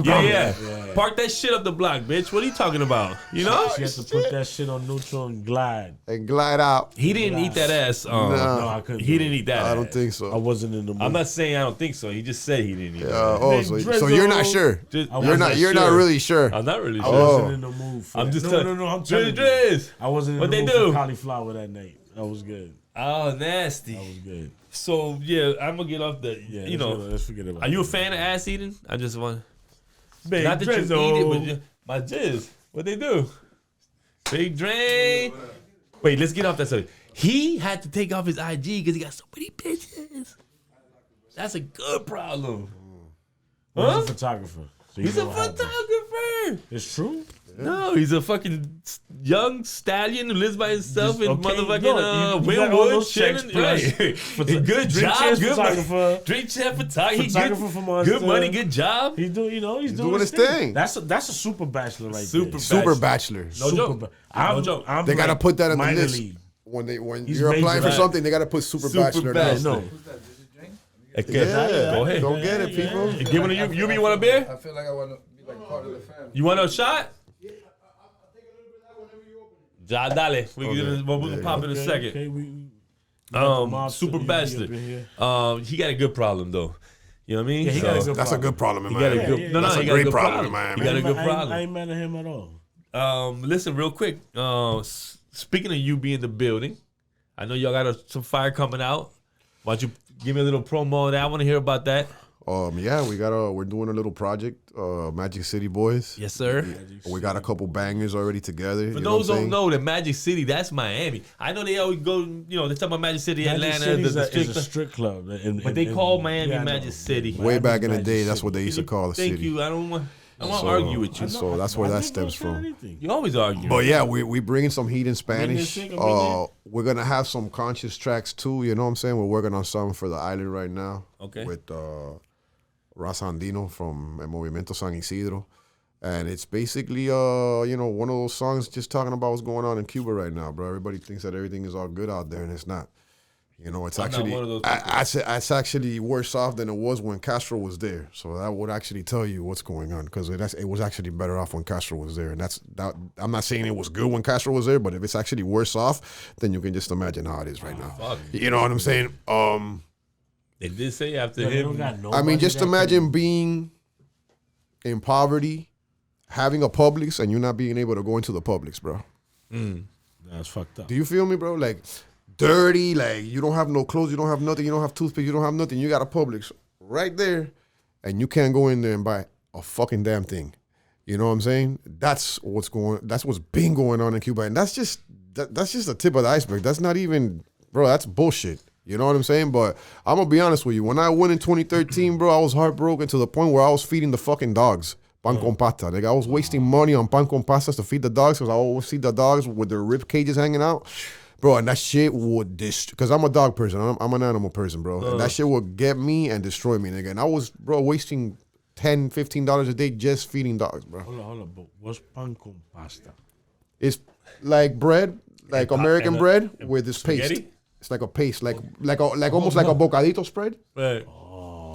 Yeah. Park that shit up the block, bitch. What are you talking about? You know? She has to put that shit on neutral and glide. And glide out. He didn't eat that ass. No, I couldn't. He didn't eat that. I don't think so. I wasn't in the mood. I'm not saying I don't think so. He just said he didn't eat that. So you're not sure. You're not really sure. I'm not really sure. I wasn't in the mood for I'm that. just No, I'm telling you. I wasn't in the mood for cauliflower that night. That was good. Oh, nasty. That was good. So, yeah, I'm going to get off the, let's forget about it. Are you a fan of ass eating? I just want... Big not that you eat it, but my jizz. What they do? Big Drain. Wait, let's get off that subject. He had to take off his IG because he got so many bitches. That's a good problem. Huh? He's a photographer. So he's a photographer. It's true. No, he's a fucking young stallion who lives by himself in motherfucking Wynwood, chilling. Right. Good job, good photographer. Drink champ photographer for Monster. Good money, good job. He's doing his thing. That's a super bachelor right there. Super bachelor. No joke. No joke. They gotta put that in the list. When you're applying for something, they gotta put super bachelor. No. Go ahead. Don't get it, people. Give one of you. You want a beer? I feel like I want to be like part of the family. You want a shot? Ja, dale. We'll pop in a second. Super bachelor. He got a good problem though. You know what I mean? Yeah, that's a good problem, man. That's a great problem, man. He got a good problem. I ain't mad at him at all. Listen, real quick. Speaking of you being in the building, I know y'all got some fire coming out. Why don't you give me a little promo on that? I want to hear about that. Yeah, we're doing a little project, Magic City Boys. Yes, sir. We got a couple bangers already together. For those who don't know, that Magic City, that's Miami. I know they always go, they talk about Magic City, Atlanta. It's a strip club. But they call Miami Magic City. Way back in the day, that's what they used to call the city. Thank you. I don't want to argue with you. So that's where that stems from. You always argue. But yeah, we bringing some heat in Spanish. We're going to have some conscious tracks too. You know what I'm saying? We're working on something for the island right now. Okay. With Raza Andino from El Movimiento San Isidro. And it's basically, one of those songs just talking about what's going on in Cuba right now, bro. Everybody thinks that everything is all good out there, and it's not. It's actually, it's actually worse off than it was when Castro was there. So that would actually tell you what's going on, because it was actually better off when Castro was there. And I'm not saying it was good when Castro was there, but if it's actually worse off, then you can just imagine how it is right now. You know what I'm saying? They did say after him. I mean, just imagine being in poverty, having a Publix, and you not being able to go into the Publix, bro. That's fucked up. Do you feel me, bro? Like, dirty, like, you don't have no clothes, you don't have nothing, you don't have toothpaste, you don't have nothing. You got a Publix right there, and you can't go in there and buy a fucking damn thing. You know what I'm saying? That's what's been going on in Cuba. And that's just the tip of the iceberg. That's not even, bro, that's bullshit. You know what I'm saying? But I'm going to be honest with you. When I went in 2013, bro, I was heartbroken to the point where I was feeding the fucking dogs. Pan con pasta. Like, I was wasting money on pan con pastas to feed the dogs, because I always see the dogs with their rib cages hanging out. Bro, and that shit would because I'm a dog person. I'm an animal person, bro. And that shit would get me and destroy me, nigga. And I was, bro, wasting $10, $15 a day just feeding dogs, bro. Hold on. What's pan con pasta? It's like bread, like American bread with this paste. It's like a paste, like almost like a bocadito spread. Right.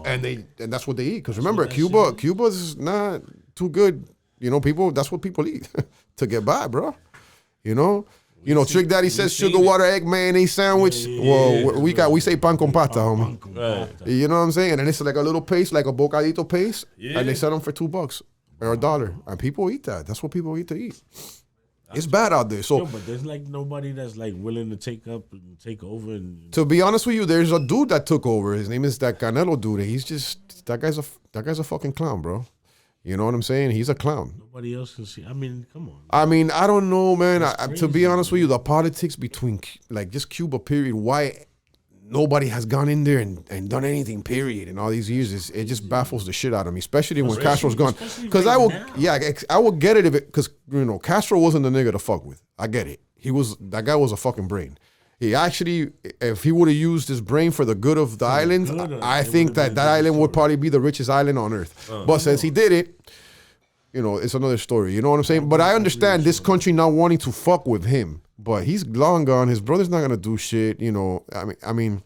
And that's what they eat. Because remember, Cuba's not too good. That's what people eat to get by, bro. Trick Daddy says sugar, water, egg, mayonnaise sandwich. Yeah. Well, we say pan con pasta, homie. Right. You know what I'm saying? And then it's like a little paste, like a bocadito paste, and they sell them for $2 or $1. And people eat that. That's what people eat to eat. It's bad out there. So, but there's like nobody that's like willing to take over. And to be honest with you, there's a dude that took over. His name is that Canelo dude. He's just that guy's a fucking clown, bro. You know what I'm saying? He's a clown. Nobody else can see. I mean, come on. I mean, I don't know, man. To be honest with you, the politics between like just Cuba, period. Why nobody has gone in there and done anything, period, in all these years. It just baffles the shit out of me, especially when Castro's gone. Because I will get it because Castro wasn't the nigga to fuck with. I get it. That guy was a fucking brain. He actually, if he would have used his brain for the good of the island, I think that island would probably be the richest island on earth. But since he did it, it's another story. You know what I'm saying? But I understand this country not wanting to fuck with him. But he's long gone. His brother's not gonna do shit. I mean,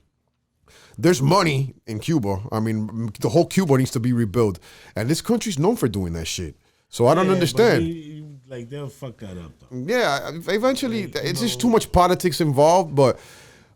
there's money in Cuba. I mean, the whole Cuba needs to be rebuilt, and this country's known for doing that shit. So I don't understand. They'll fuck that up, though. Yeah, eventually, it's just too much politics involved. But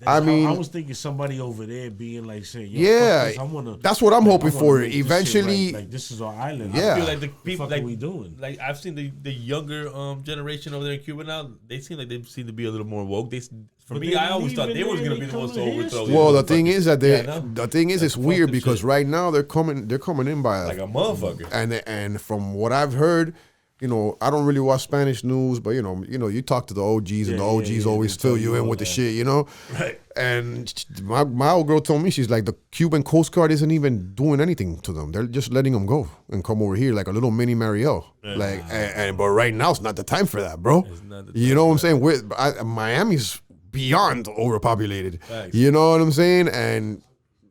I mean, I was thinking somebody over there being like saying, yeah, that's what I'm hoping for. Eventually, like this is our island. Yeah, I feel like the people, like we doing. Like I've seen the younger generation over there in Cuba now. They seem to be a little more woke. I always thought they was gonna be the ones to overthrow. Well, the thing is that it's weird because right now they're coming in by like a motherfucker. And from what I've heard, I don't really watch Spanish news, but you talk to the OGs, and the OGs always fill you in with the shit, Right. And my old girl told me, she's like, the Cuban Coast Guard isn't even doing anything to them. They're just letting them go and come over here like a little mini Mariel. Yeah. But right now it's not the time for that, bro. You know what I'm saying? Miami's beyond overpopulated. Thanks. You know what I'm saying? And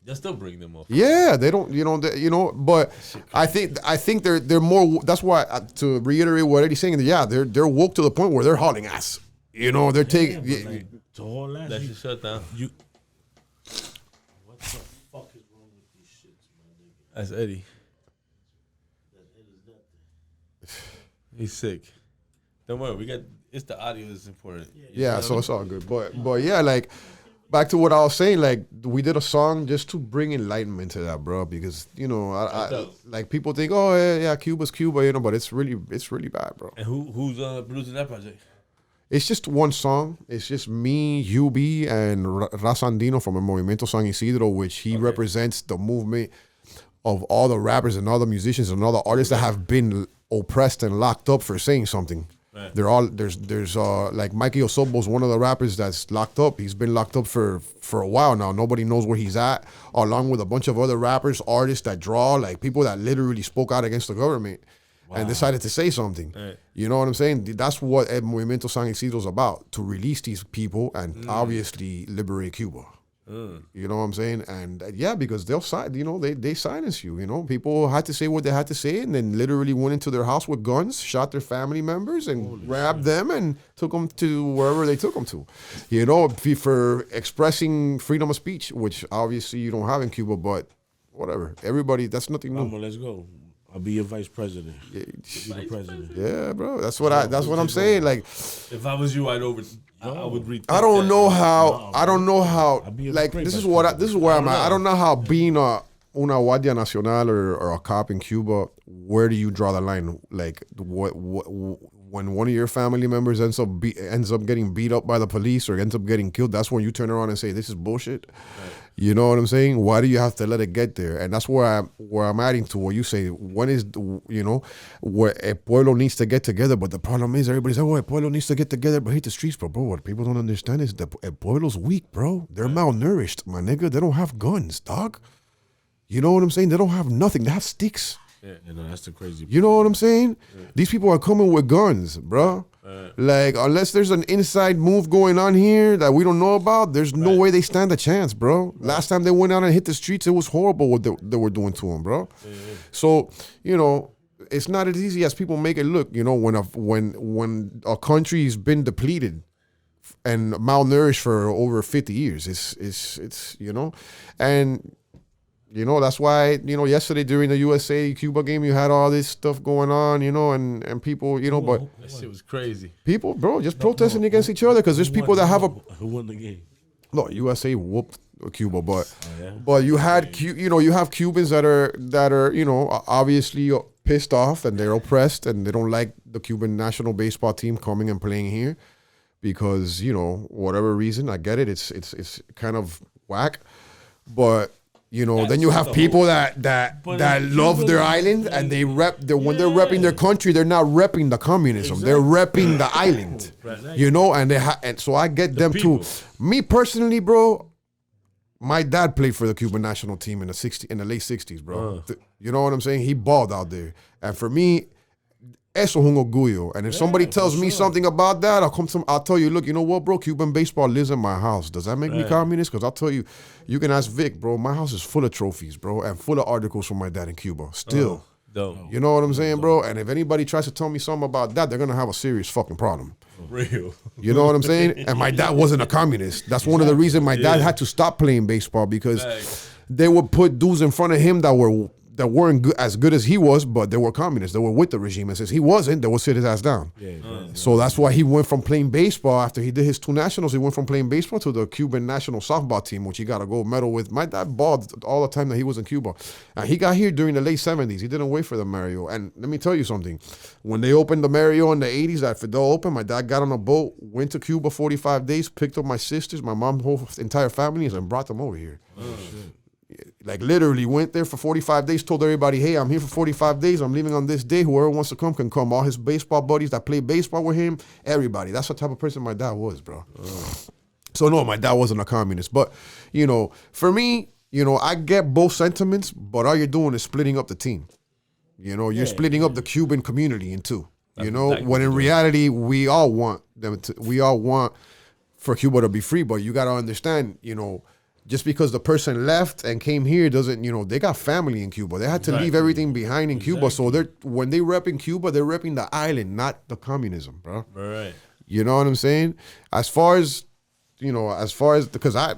they'll still bring them up. yeah, they don't, but I think they're more. That's why, to reiterate what Eddie's saying, yeah, they're woke to the point where they're hauling ass. They're taking. That should shut down. What the fuck is wrong with these shits, my nigga? That's Eddie. He's sick. Don't worry, it's the audio that's important. Yeah, so it's all good. But yeah, like, back to what I was saying, like, we did a song just to bring enlightenment to that, bro, because I like, people think, oh yeah, Cuba's Cuba, but it's really bad, bro. And who's producing that project? It's just one song. It's just me, UB, and Raza Andino from el Movimiento San Isidro, which he represents the movement of all the rappers and all the musicians and all the artists that have been oppressed and locked up for saying something. Right. They're all there's like Mikey Osobo's one of the rappers that's locked up. He's been locked up for a while now. Nobody knows where he's at, along with a bunch of other rappers, artists that draw, like people that literally spoke out against the government. Wow. And decided to say something. Right. You know what I'm saying? That's what El Movimiento San Isidro is about, to release these people and obviously liberate Cuba. You know what I'm saying? And yeah, because they'll they silence you. People had to say what they had to say, and then literally went into their house with guns, shot their family members, and grabbed them and took them to wherever they took them to. For expressing freedom of speech, which obviously you don't have in Cuba, but whatever. Everybody, that's nothing new. Let's go. I'll be your vice president. Yeah, be the president. Yeah, bro. That's what I'm saying. Like, if I was you, I would read. I don't know how. Like, this is where I'm at. I don't know how being una Guardia Nacional or a cop in Cuba. Where do you draw the line? Like, what when one of your family members ends up getting beat up by the police or ends up getting killed? That's when you turn around and say, this is bullshit. Right. You know what I'm saying? Why do you have to let it get there? And that's where I'm adding to what you say. When is, where a pueblo needs to get together, but the problem is everybody's like, oh, a pueblo needs to get together but hit the streets. But bro, what people don't understand is a pueblo's weak, bro. They're malnourished, my nigga. They don't have guns, dog. You know what I'm saying? They don't have nothing. They have sticks. Yeah, that's the crazy part. You know what I'm saying? Yeah. These people are coming with guns, bro. Like, unless there's an inside move going on here that we don't know about, there's no way they stand a chance, bro. Right. Last time they went out and hit the streets, it was horrible what they were doing to them, bro. Yeah. So, it's not as easy as people make it look. When a country's been depleted and malnourished for over 50 years, it's and that's why, yesterday during the USA-Cuba game, you had all this stuff going on, and people, but... That shit was crazy. People, bro, just protesting against each other because there's people that have a... Who won the game? Look, USA whooped Cuba, but you had, you have Cubans that are, obviously pissed off and they're oppressed and they don't like the Cuban national baseball team coming and playing here because, whatever reason, I get it, it's kind of whack, but... then you have people that love their island and they when they're repping their country, they're not repping the communism. Exactly. They're repping the island. Right. And so I get them too. Me personally, bro, my dad played for the Cuban national team in the late 60s, bro. You know what I'm saying? He balled out there. And for me, eso es un orgullo. And if somebody tells me something about that, I'll tell you, look, you know what, bro? Cuban baseball lives in my house. Does that make me communist? Because I'll tell you, you can ask Vic, bro. My house is full of trophies, bro, and full of articles from my dad in Cuba. Still. You know what I'm saying, bro? And if anybody tries to tell me something about that, they're going to have a serious fucking problem. Real. You know what I'm saying? And my dad wasn't a communist. That's one of the reasons my dad had to stop playing baseball because they would put dudes in front of him that weren't as good as he was, but they were communists. They were with the regime. And since he wasn't, they would sit his ass down. So that's why he went from playing baseball after he did his 2 nationals. He went from playing baseball to the Cuban national softball team, which he got a gold medal with. My dad balled all the time that he was in Cuba. And he got here during the late 70s. He didn't wait for the Mario. And let me tell you something. When they opened the Mario in the 80s, that Fidel opened, my dad got on a boat, went to Cuba 45 days, picked up my sisters, my mom, whole entire family, and brought them over here. Oh, shit. Like literally went there for 45 days, told everybody, hey, I'm here for 45 days. I'm leaving on this day. Whoever wants to come can come. All his baseball buddies that play baseball with him, everybody. That's the type of person my dad was, bro. So no, my dad wasn't a communist. But, for me, I get both sentiments, but all you're doing is splitting up the team. You're splitting up the Cuban community in two. When in reality, we all want for Cuba to be free, but you got to understand, just because the person left and came here doesn't, they got family in Cuba. They had to leave everything behind in Cuba. So when they rep in Cuba, they're repping the island, not the communism, bro. Right. You know what I'm saying? As far as because I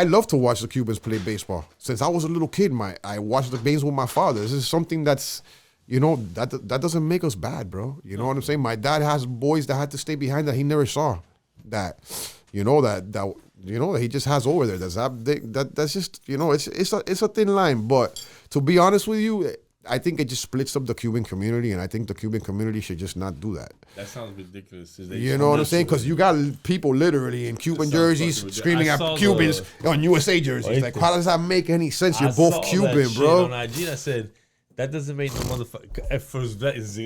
love to watch the Cubans play baseball. Since I was a little kid, I watched the games with my father. This is something that's, that doesn't make us bad, bro. You know what I'm saying? My dad has boys that had to stay behind that he never saw. That he just has over there. That's just it's a thin line. But to be honest with you, I think it just splits up the Cuban community, and I think the Cuban community should just not do that. That sounds ridiculous. You know what I'm saying? Because you got people literally in Cuban jerseys screaming at Cubans on USA jerseys. Like, how does that make any sense? You're both Cuban, bro. On IG, I said that doesn't make no motherfucker. At first,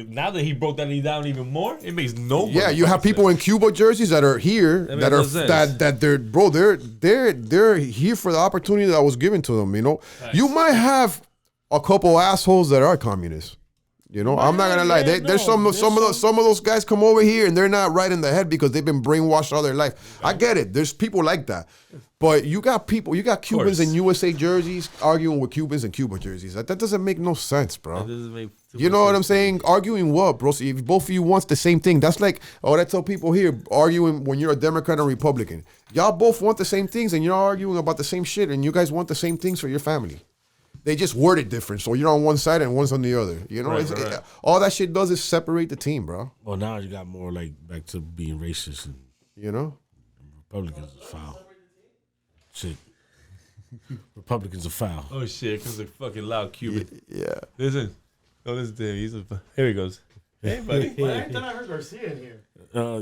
now that he broke that down even more, it makes no. Yeah, you have people in Cuba jerseys that are here they're here for the opportunity that was given to them. Nice. You might have a couple assholes that are communists. I'm not gonna lie. There's some of those guys come over here and they're not right in the head because they've been brainwashed all their life. I get it. There's people like that, but you got Cubans in USA jerseys arguing with Cubans in Cuba jerseys. That doesn't make no sense, bro. That doesn't make you know what I'm saying? Arguing what, bro? See, if both of you want the same thing, that's like I tell people here arguing when you're a Democrat and Republican. Y'all both want the same things and you're arguing about the same shit, and you guys want the same things for your family. They just word it different, so you're on one side and one's on the other. Right. All that shit does is separate the team, bro. Well, now you got more like back to being racist, and Republicans is foul. Shit, Republicans are foul. Oh shit, because they're fucking loud Cuban. Yeah. Listen to him. Here he goes. Hey, buddy. I thought I heard Garcia in here.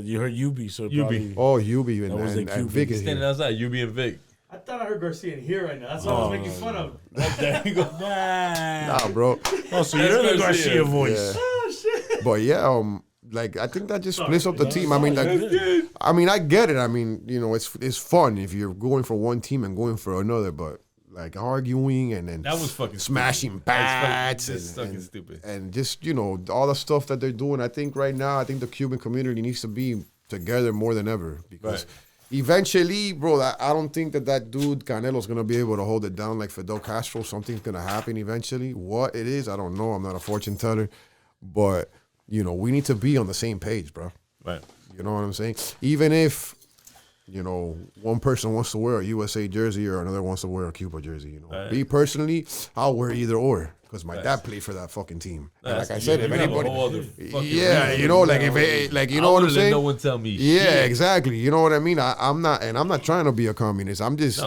You heard UB, so UB. probably. Oh, UB and Vic is standing here. outside. UB and Vic. I thought I heard Garcia in here right now. That's what I was making fun of. There you go. Nah, bro. Oh, so you're the Garcia voice. Yeah. Oh shit. But yeah, I think that just splits up the team. I mean, I get it. I mean, it's fun if you're going for one team and going for another, but like arguing and then that was fucking smashing bats fucking stupid. And just all the stuff that they're doing. I think right now, I think the Cuban community needs to be together more than ever because. Right. Eventually, bro, I don't think that dude Canelo's gonna be able to hold it down like Fidel Castro. Something's gonna happen eventually. What it is, I don't know. I'm not a fortune teller, but we need to be on the same page, bro. Right. You know what I'm saying? Even if one person wants to wear a USA jersey or another wants to wear a Cuba jersey. Right. Me personally, I'll wear either or. Because my dad played for that fucking team. And like I said, if anybody, what I'm saying. No one tell me. Yeah, shit. Exactly. You know what I mean. I'm not trying to be a communist. I just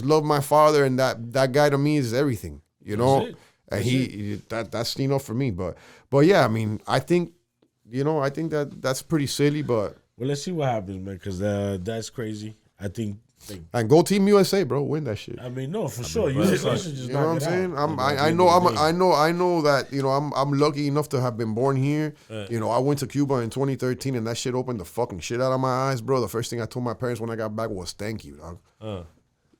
love my father, and that guy to me is everything. And that's for me. But yeah, I mean, I think that's pretty silly. But well, let's see what happens, man. Because that's crazy. I think. And go Team USA, bro. Win that shit. I mean, no, for sure. You should just know what I'm saying? I know that I'm lucky enough to have been born here. I went to Cuba in 2013, and that shit opened the fucking shit out of my eyes, bro. The first thing I told my parents when I got back was thank you, dog.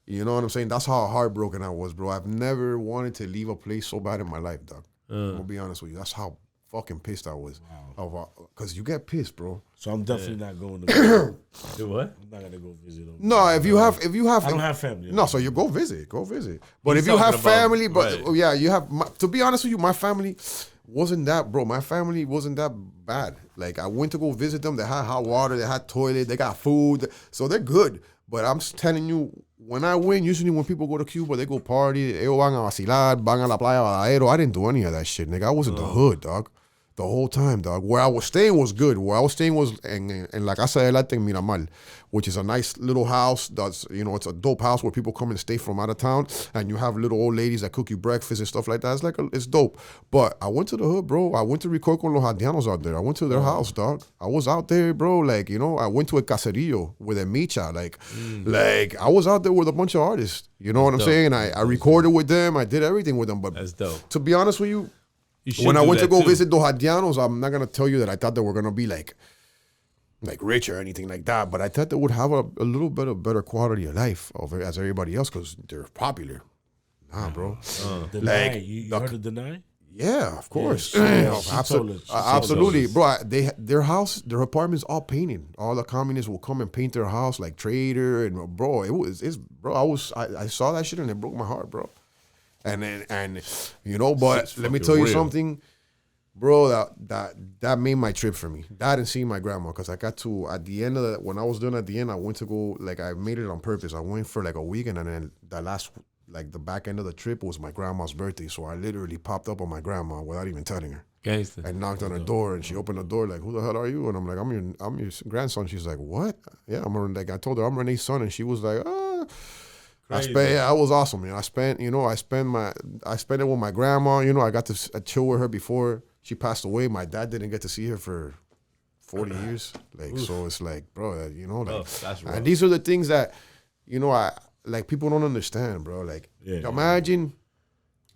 You know what I'm saying? That's how heartbroken I was, bro. I've never wanted to leave a place so bad in my life, dog. I'm gonna be honest with you. That's how fucking pissed I was. Wow. Because you get pissed, bro. So I'm definitely not going to do what? I'm not gonna go visit them. No, if you have I don't have family. No, so you go visit. But if you have family, you have to be honest with you, my family wasn't that, bro. My family wasn't that bad. Like I went to go visit them, they had hot water, they had toilet, they got food. So they're good. But I'm just telling you, when I win, usually when people go to Cuba, they go party, ellos van a vacilar, van a la playa Varadero. I didn't do any of that shit, nigga. I was in the hood, dog. The whole time, dog. Where I was staying was good. Where I was staying was en La Casa del Arte en Miramar, which is a nice little house. That's, you know, it's a dope house where people come and stay from out of town, and you have little old ladies that cook you breakfast and stuff like that. It's dope. But I went to the hood, bro. I went to record con los Haitianos out there. I went to their house, dog. I was out there, bro. Like, you know, I went to a caserío with a micha. Like I was out there with a bunch of artists. You know what I'm saying? I recorded with them. I did everything with them. But that's dope. To be honest with you, when I went to go visit the Haitianos, I'm not gonna tell you that I thought they were gonna be like rich or anything like that, but I thought they would have a little bit of better quality of life as everybody else because they're popular. Nah, bro. Like you heard of Deny? Yeah, of course. Yeah, absolutely, bro. Their apartments all painted. All the communists will come and paint their house like Trader and bro. I saw that shit and it broke my heart, bro. And you know, but let me tell you something, bro. That made my trip for me. That and seeing my grandma, because I got to at the end of the, when I was done at the end, I went to go, like, I made it on purpose. I went for like a weekend, and then the last, like the back end of the trip was my grandma's birthday, so I literally popped up on my grandma without even telling her. Gangster. I knocked on her door, and she opened the door like, "Who the hell are you?" And I'm like, "I'm your grandson." She's like, "What?" Yeah, I told her I'm Renee's son, and she was like, "Ah." I was awesome, man. I spent it with my grandma. You know, I got to chill with her before she passed away. My dad didn't get to see her for 40 years. Like, so it's like, bro, you know, like, that's rough. And these are the things that, you know, I like people don't understand, bro. Like, imagine,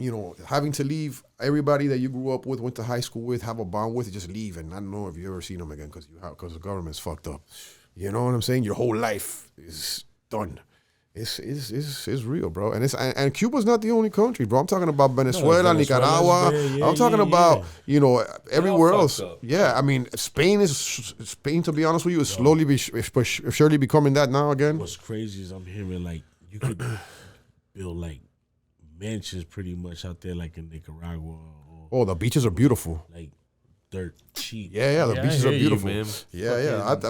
you know, having to leave everybody that you grew up with, went to high school with, have a bond with, just leave and not know if you ever seen them again because the government's fucked up. You know what I'm saying? Your whole life is done. It's real, bro, and Cuba's not the only country, bro. I'm talking about Venezuela, Nicaragua. I'm talking about you know everywhere else. Yeah, I mean Spain. To be honest with you, is slowly surely becoming that now again. What's crazy is I'm hearing like you could build like mansions pretty much out there, like in Nicaragua. Oh, the beaches are beautiful. Like dirt cheap. Yeah, the beaches are beautiful.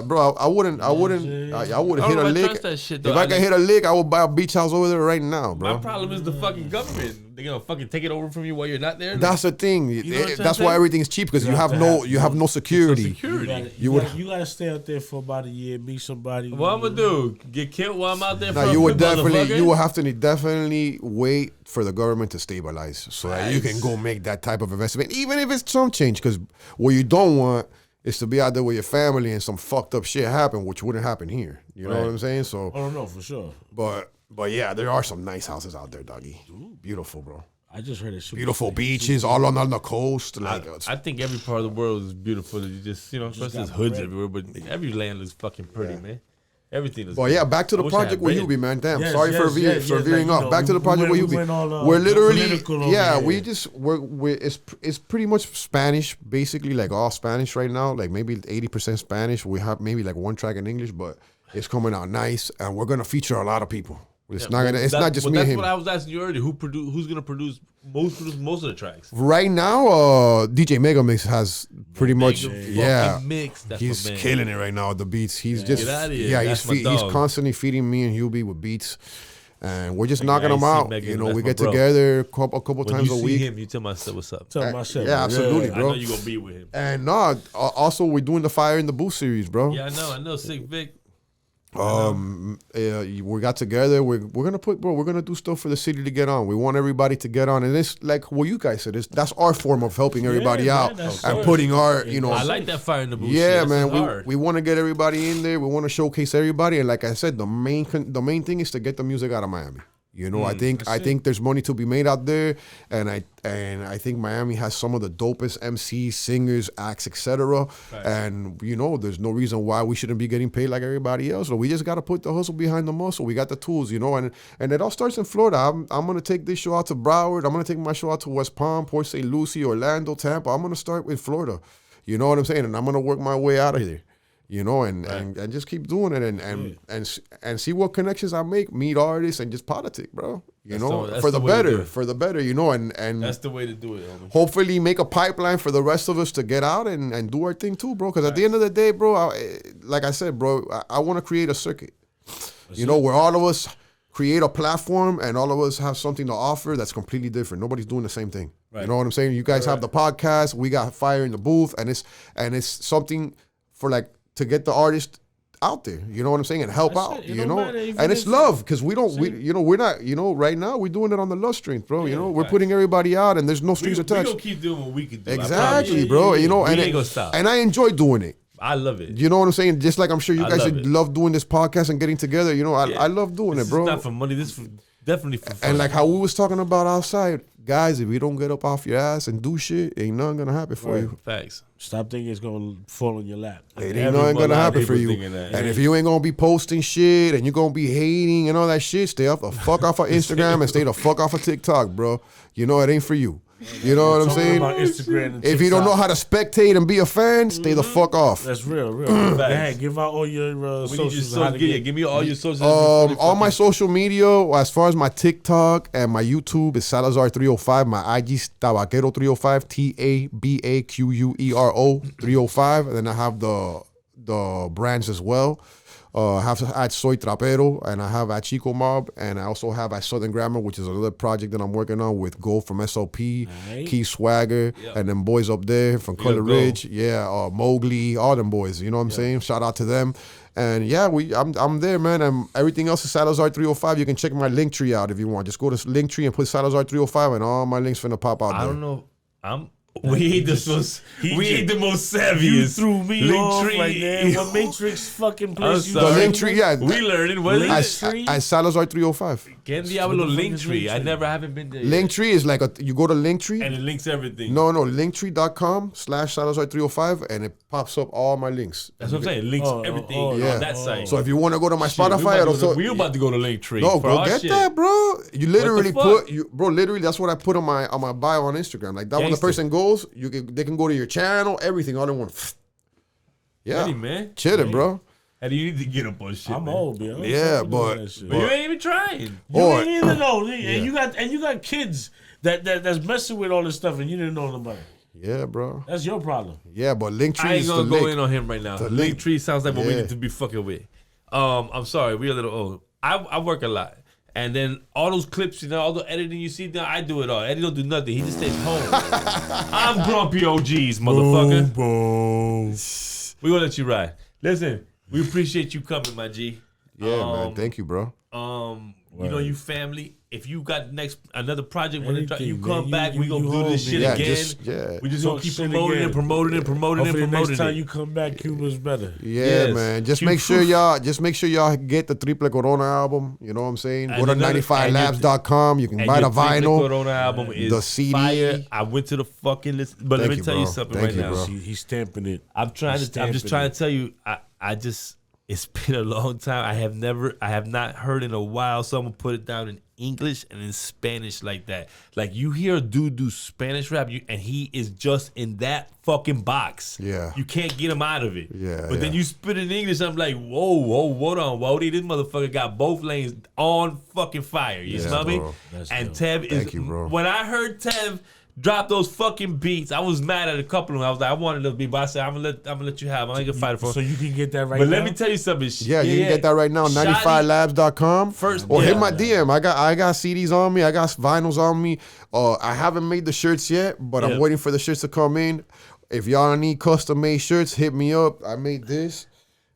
Bro, I wouldn't hit a lick. If I can hit a lick, I would buy a beach house over there right now, bro. My problem is the fucking government. They're gonna fucking take it over from you while you're not there. That's the thing. That's why everything's cheap, because you have no security. You gotta stay out there for about a year, meet somebody. What I'm gonna do? Get killed while I'm out there? No, you will have to definitely wait for the government to stabilize so that you can go make that type of investment, even if it's some change. Because what you don't want is to be out there with your family and some fucked up shit happen, which wouldn't happen here. You know what I'm saying? So, I don't know for sure. But yeah, there are some nice houses out there, doggy. Beautiful, bro. I just heard it. Beautiful beaches all on the coast. Like, I think every part of the world is beautiful. You just, you know, there's hoods everywhere, but every land looks fucking pretty, man. Everything is. Well, yeah, back to the project where you be, man. Damn, sorry for veering off. Back to the project where you be. We're literally, it's pretty much Spanish, basically, like all Spanish right now. Like maybe 80% Spanish. We have maybe like one track in English, but it's coming out nice, and we're gonna feature a lot of people. It's not just me and him. That's what I was asking you earlier. Who's gonna produce most of the tracks? Right now, DJ Megamix has pretty much mix. He's killing it right now with the beats. He's he's constantly feeding me and Hubie with beats, and we're just knocking them out. You know, we get together a couple times a week. When you see him, you tell myself what's up. Yeah, absolutely, bro. I know you gonna be with him. And also we're doing the Fire in the Booth series, bro. Yeah, I know, Sick Vic. We got together. We're gonna do stuff for the city to get on. We want everybody to get on, and it's like what you guys said. That's our form of helping everybody out and putting our, you know. I like that Fire in the Booth. Yeah, man. We want to get everybody in there. We want to showcase everybody, and like I said, the main thing is to get the music out of Miami. You know, I think there's money to be made out there, and I think Miami has some of the dopest MCs, singers, acts, etc. Right. And you know, there's no reason why we shouldn't be getting paid like everybody else. So we just got to put the hustle behind the muscle. We got the tools, you know, and it all starts in Florida. I'm gonna take this show out to Broward. I'm gonna take my show out to West Palm, Port St. Lucie, Orlando, Tampa. I'm gonna start with Florida. You know what I'm saying? And I'm gonna work my way out of here. You know, and just keep doing it and see what connections I make, meet artists, and just politic, bro. You know, for the better, you know, and that's the way to do it, homie. Hopefully make a pipeline for the rest of us to get out and do our thing too, bro. Because at the end of the day, bro, like I said, bro, I want to create a circuit, you know, where all of us create a platform, and all of us have something to offer that's completely different. Nobody's doing the same thing. Right. You know what I'm saying? You guys have the podcast. We got fire in the booth, and it's something for like to get the artist out there. You know what I'm saying? And help out. You know, and it's love because we're not. Right now we're doing it on the love strength, bro. You know, we're putting everybody out, and there's no strings attached. We gonna keep doing what we can do. Exactly, bro. You know, and I enjoy doing it. I love it. You know what I'm saying? Just like I'm sure you guys love doing this podcast and getting together. You know, I love doing it, bro. It's not for money. This is definitely for fun. And like how we was talking about outside, guys, if you don't get up off your ass and do shit, ain't nothing gonna happen for you. Facts. Stop thinking it's gonna fall on your lap. It ain't nothing gonna happen for you. And if you ain't gonna be posting shit and you're gonna be hating and all that shit, stay the fuck off of Instagram and stay the fuck off of TikTok, bro. You know it ain't for you. You know what I'm saying? If you don't know how to spectate and be a fan, stay the fuck off. That's real. Go ahead, give out all your socials. Give me all your socials. All my social media, as far as my TikTok and my YouTube, is Salazar 305. My IG is Tabaquero 305. TABAQUERO 305. And then I have the brands as well. I have at Soy Trapero, and I have at Chico Mob, and I also have at Southern Grammar, which is another project that I'm working on with Gold from SOP, Key Swagger, and them boys up there from Color Ridge, Mowgli, all them boys. You know what I'm saying? Shout out to them. And yeah, I'm there, man. And everything else is Salazar 305. You can check my link tree out if you want. Just go to Linktree and put Salazar 305, and all my links finna pop out there. I don't know. We ain't the most savviest. You threw me off like that. What Matrix fucking place you? The Linktree, yeah. We learning. What is it? At Salazar 305. Can Diablo Linktree? I haven't been there. Linktree is like you go to Linktree. And it links everything. No, Linktree.com/Salazar305, and it pops up all my links. That's what I'm saying. It links everything on that site. So if you want to go to my Spotify, we're about to go to Linktree. No, go get that, bro. You literally literally that's what I put on my bio on Instagram. Like that when the person goes, they can go to your channel, everything all in one. Yeah, ready, man. Chilling, bro. And you need to get up on shit. I'm old, man. Yeah, but you ain't even trying. You ain't even know. And you got kids that's messing with all this stuff, and you didn't know about it. Yeah, bro. That's your problem. Yeah, but Linktree. I ain't gonna go in on him right now. Linktree sounds like what we need to be fucking with. I'm sorry, we're a little old. I work a lot. And then all those clips, all the editing you see now, I do it all. Eddie don't do nothing. He just stays home. I'm grumpy OGs, motherfucker. Boom. We gonna let you ride. Listen, we appreciate you coming, my G. Yeah, man. Thank you, bro. You family. If you got another project when you come back, we gonna do this shit again. We just gonna keep promoting it. Next time you come back, Cuba's better. Yeah, man. Just make sure y'all get the Triple Corona album. You know what I'm saying? Go to 95labs.com. You can buy the vinyl. Triple Corona album is the CD. Fire. I went to the fucking list, but let me tell you something right now. He's stamping it. I'm just trying to tell you. It's been a long time. I have not heard in a while someone put it down in English and in Spanish like that. Like you hear a dude do Spanish rap, and he is just in that fucking box. Yeah. You can't get him out of it. Yeah. But then you spit in English, I'm like, whoa, hold on, Wody. This motherfucker got both lanes on fucking fire. You smell me? And Tev is. Thank you, bro. When I heard Tev drop those fucking beats, I was mad at a couple of them. I was like, I wanted to be, but I said, I'm gonna let you have. I ain't gonna fight it for. So you can get that right now. now. But let me tell you something. Yeah, you can get that right now. 95labs.com. Or hit my DM. I got CDs on me. I got vinyls on me. I haven't made the shirts yet, but I'm waiting for the shirts to come in. If y'all need custom made shirts, hit me up. I made this.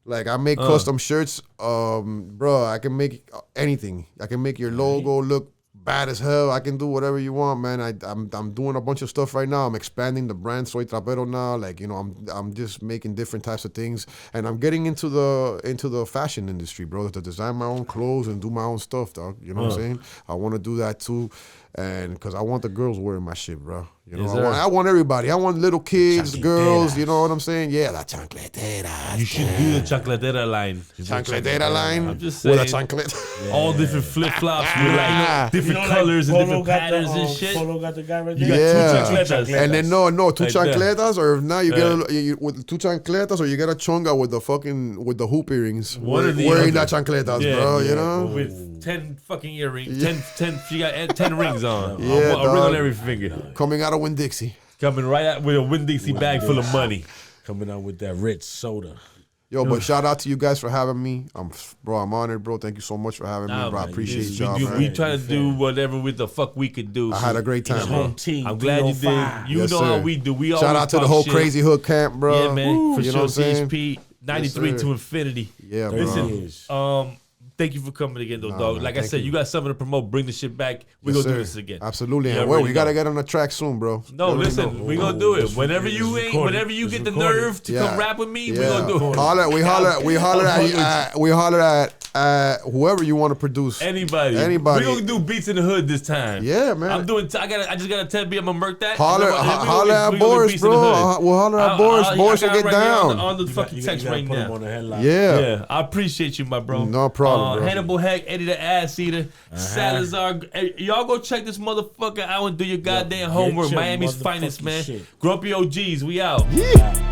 Like I make custom shirts. Bro, I can make anything. I can make your logo look bad as hell. I can do whatever you want, man. I'm doing a bunch of stuff right now. I'm expanding the brand Soy Trapero now. Like, I'm just making different types of things, and I'm getting into the fashion industry, bro. To design my own clothes and do my own stuff, dog. You know what I'm saying? I want to do that too, and because I want the girls wearing my shit, bro. I want everybody. I want little kids, girls. You know what I'm saying? Yeah, la chancletera. You should do the chancletera line. Chancletera line. I'm just saying. With a chanclet. All different flip flops with like different colors and different patterns and shit. Polo got the guy right there. You got two chancletas. And then two chancletas, or if not, you get with two chancletas, or you get a chonga with the hoop earrings. Wearing that chancletas, bro. You know, with 10 fucking earrings, 10. She got 10 rings on. Yeah, a ring on every finger. Coming out of Winn-Dixie. Coming right out with a Winn-Dixie bag full of money. Coming out with that rich soda. Yo, but shout out to you guys for having me. I'm honored, bro. Thank you so much for having me, bro. I appreciate y'all, man. We try to do whatever with the fuck we could do. I had a great time, bro. Team, I'm glad you did. You know how we do. We shout out to the whole Crazy Hood camp, bro. Yeah, man. Woo, For you sure. know what I'm saying? CHP 93 to infinity. Yeah, bro. Listen, thank you for coming again, though, dog. Man, like I said, you got something to promote. Bring the shit back. We're going to do this again. Absolutely. And we got to get on the track soon, bro. No, listen, we're going to do it. Whenever you get the nerve to come rap with me, we're going to do it. We holler at whoever you want to produce. Anybody. We're going to do Beats in the Hood this time. Yeah, man. I just got a 10 beat. I'm going to murk that. Holler at Boris, bro. We'll holler at Boris. Boris will get down. On the fucking text right now. Yeah. I appreciate you, my bro. No problem, bro. Hannibal Heck, Eddie the Ass Eater, Salazar. Hey, y'all go check this motherfucker out and do your goddamn homework. Miami's finest, man. Grumpy OGs, we out. Yeah.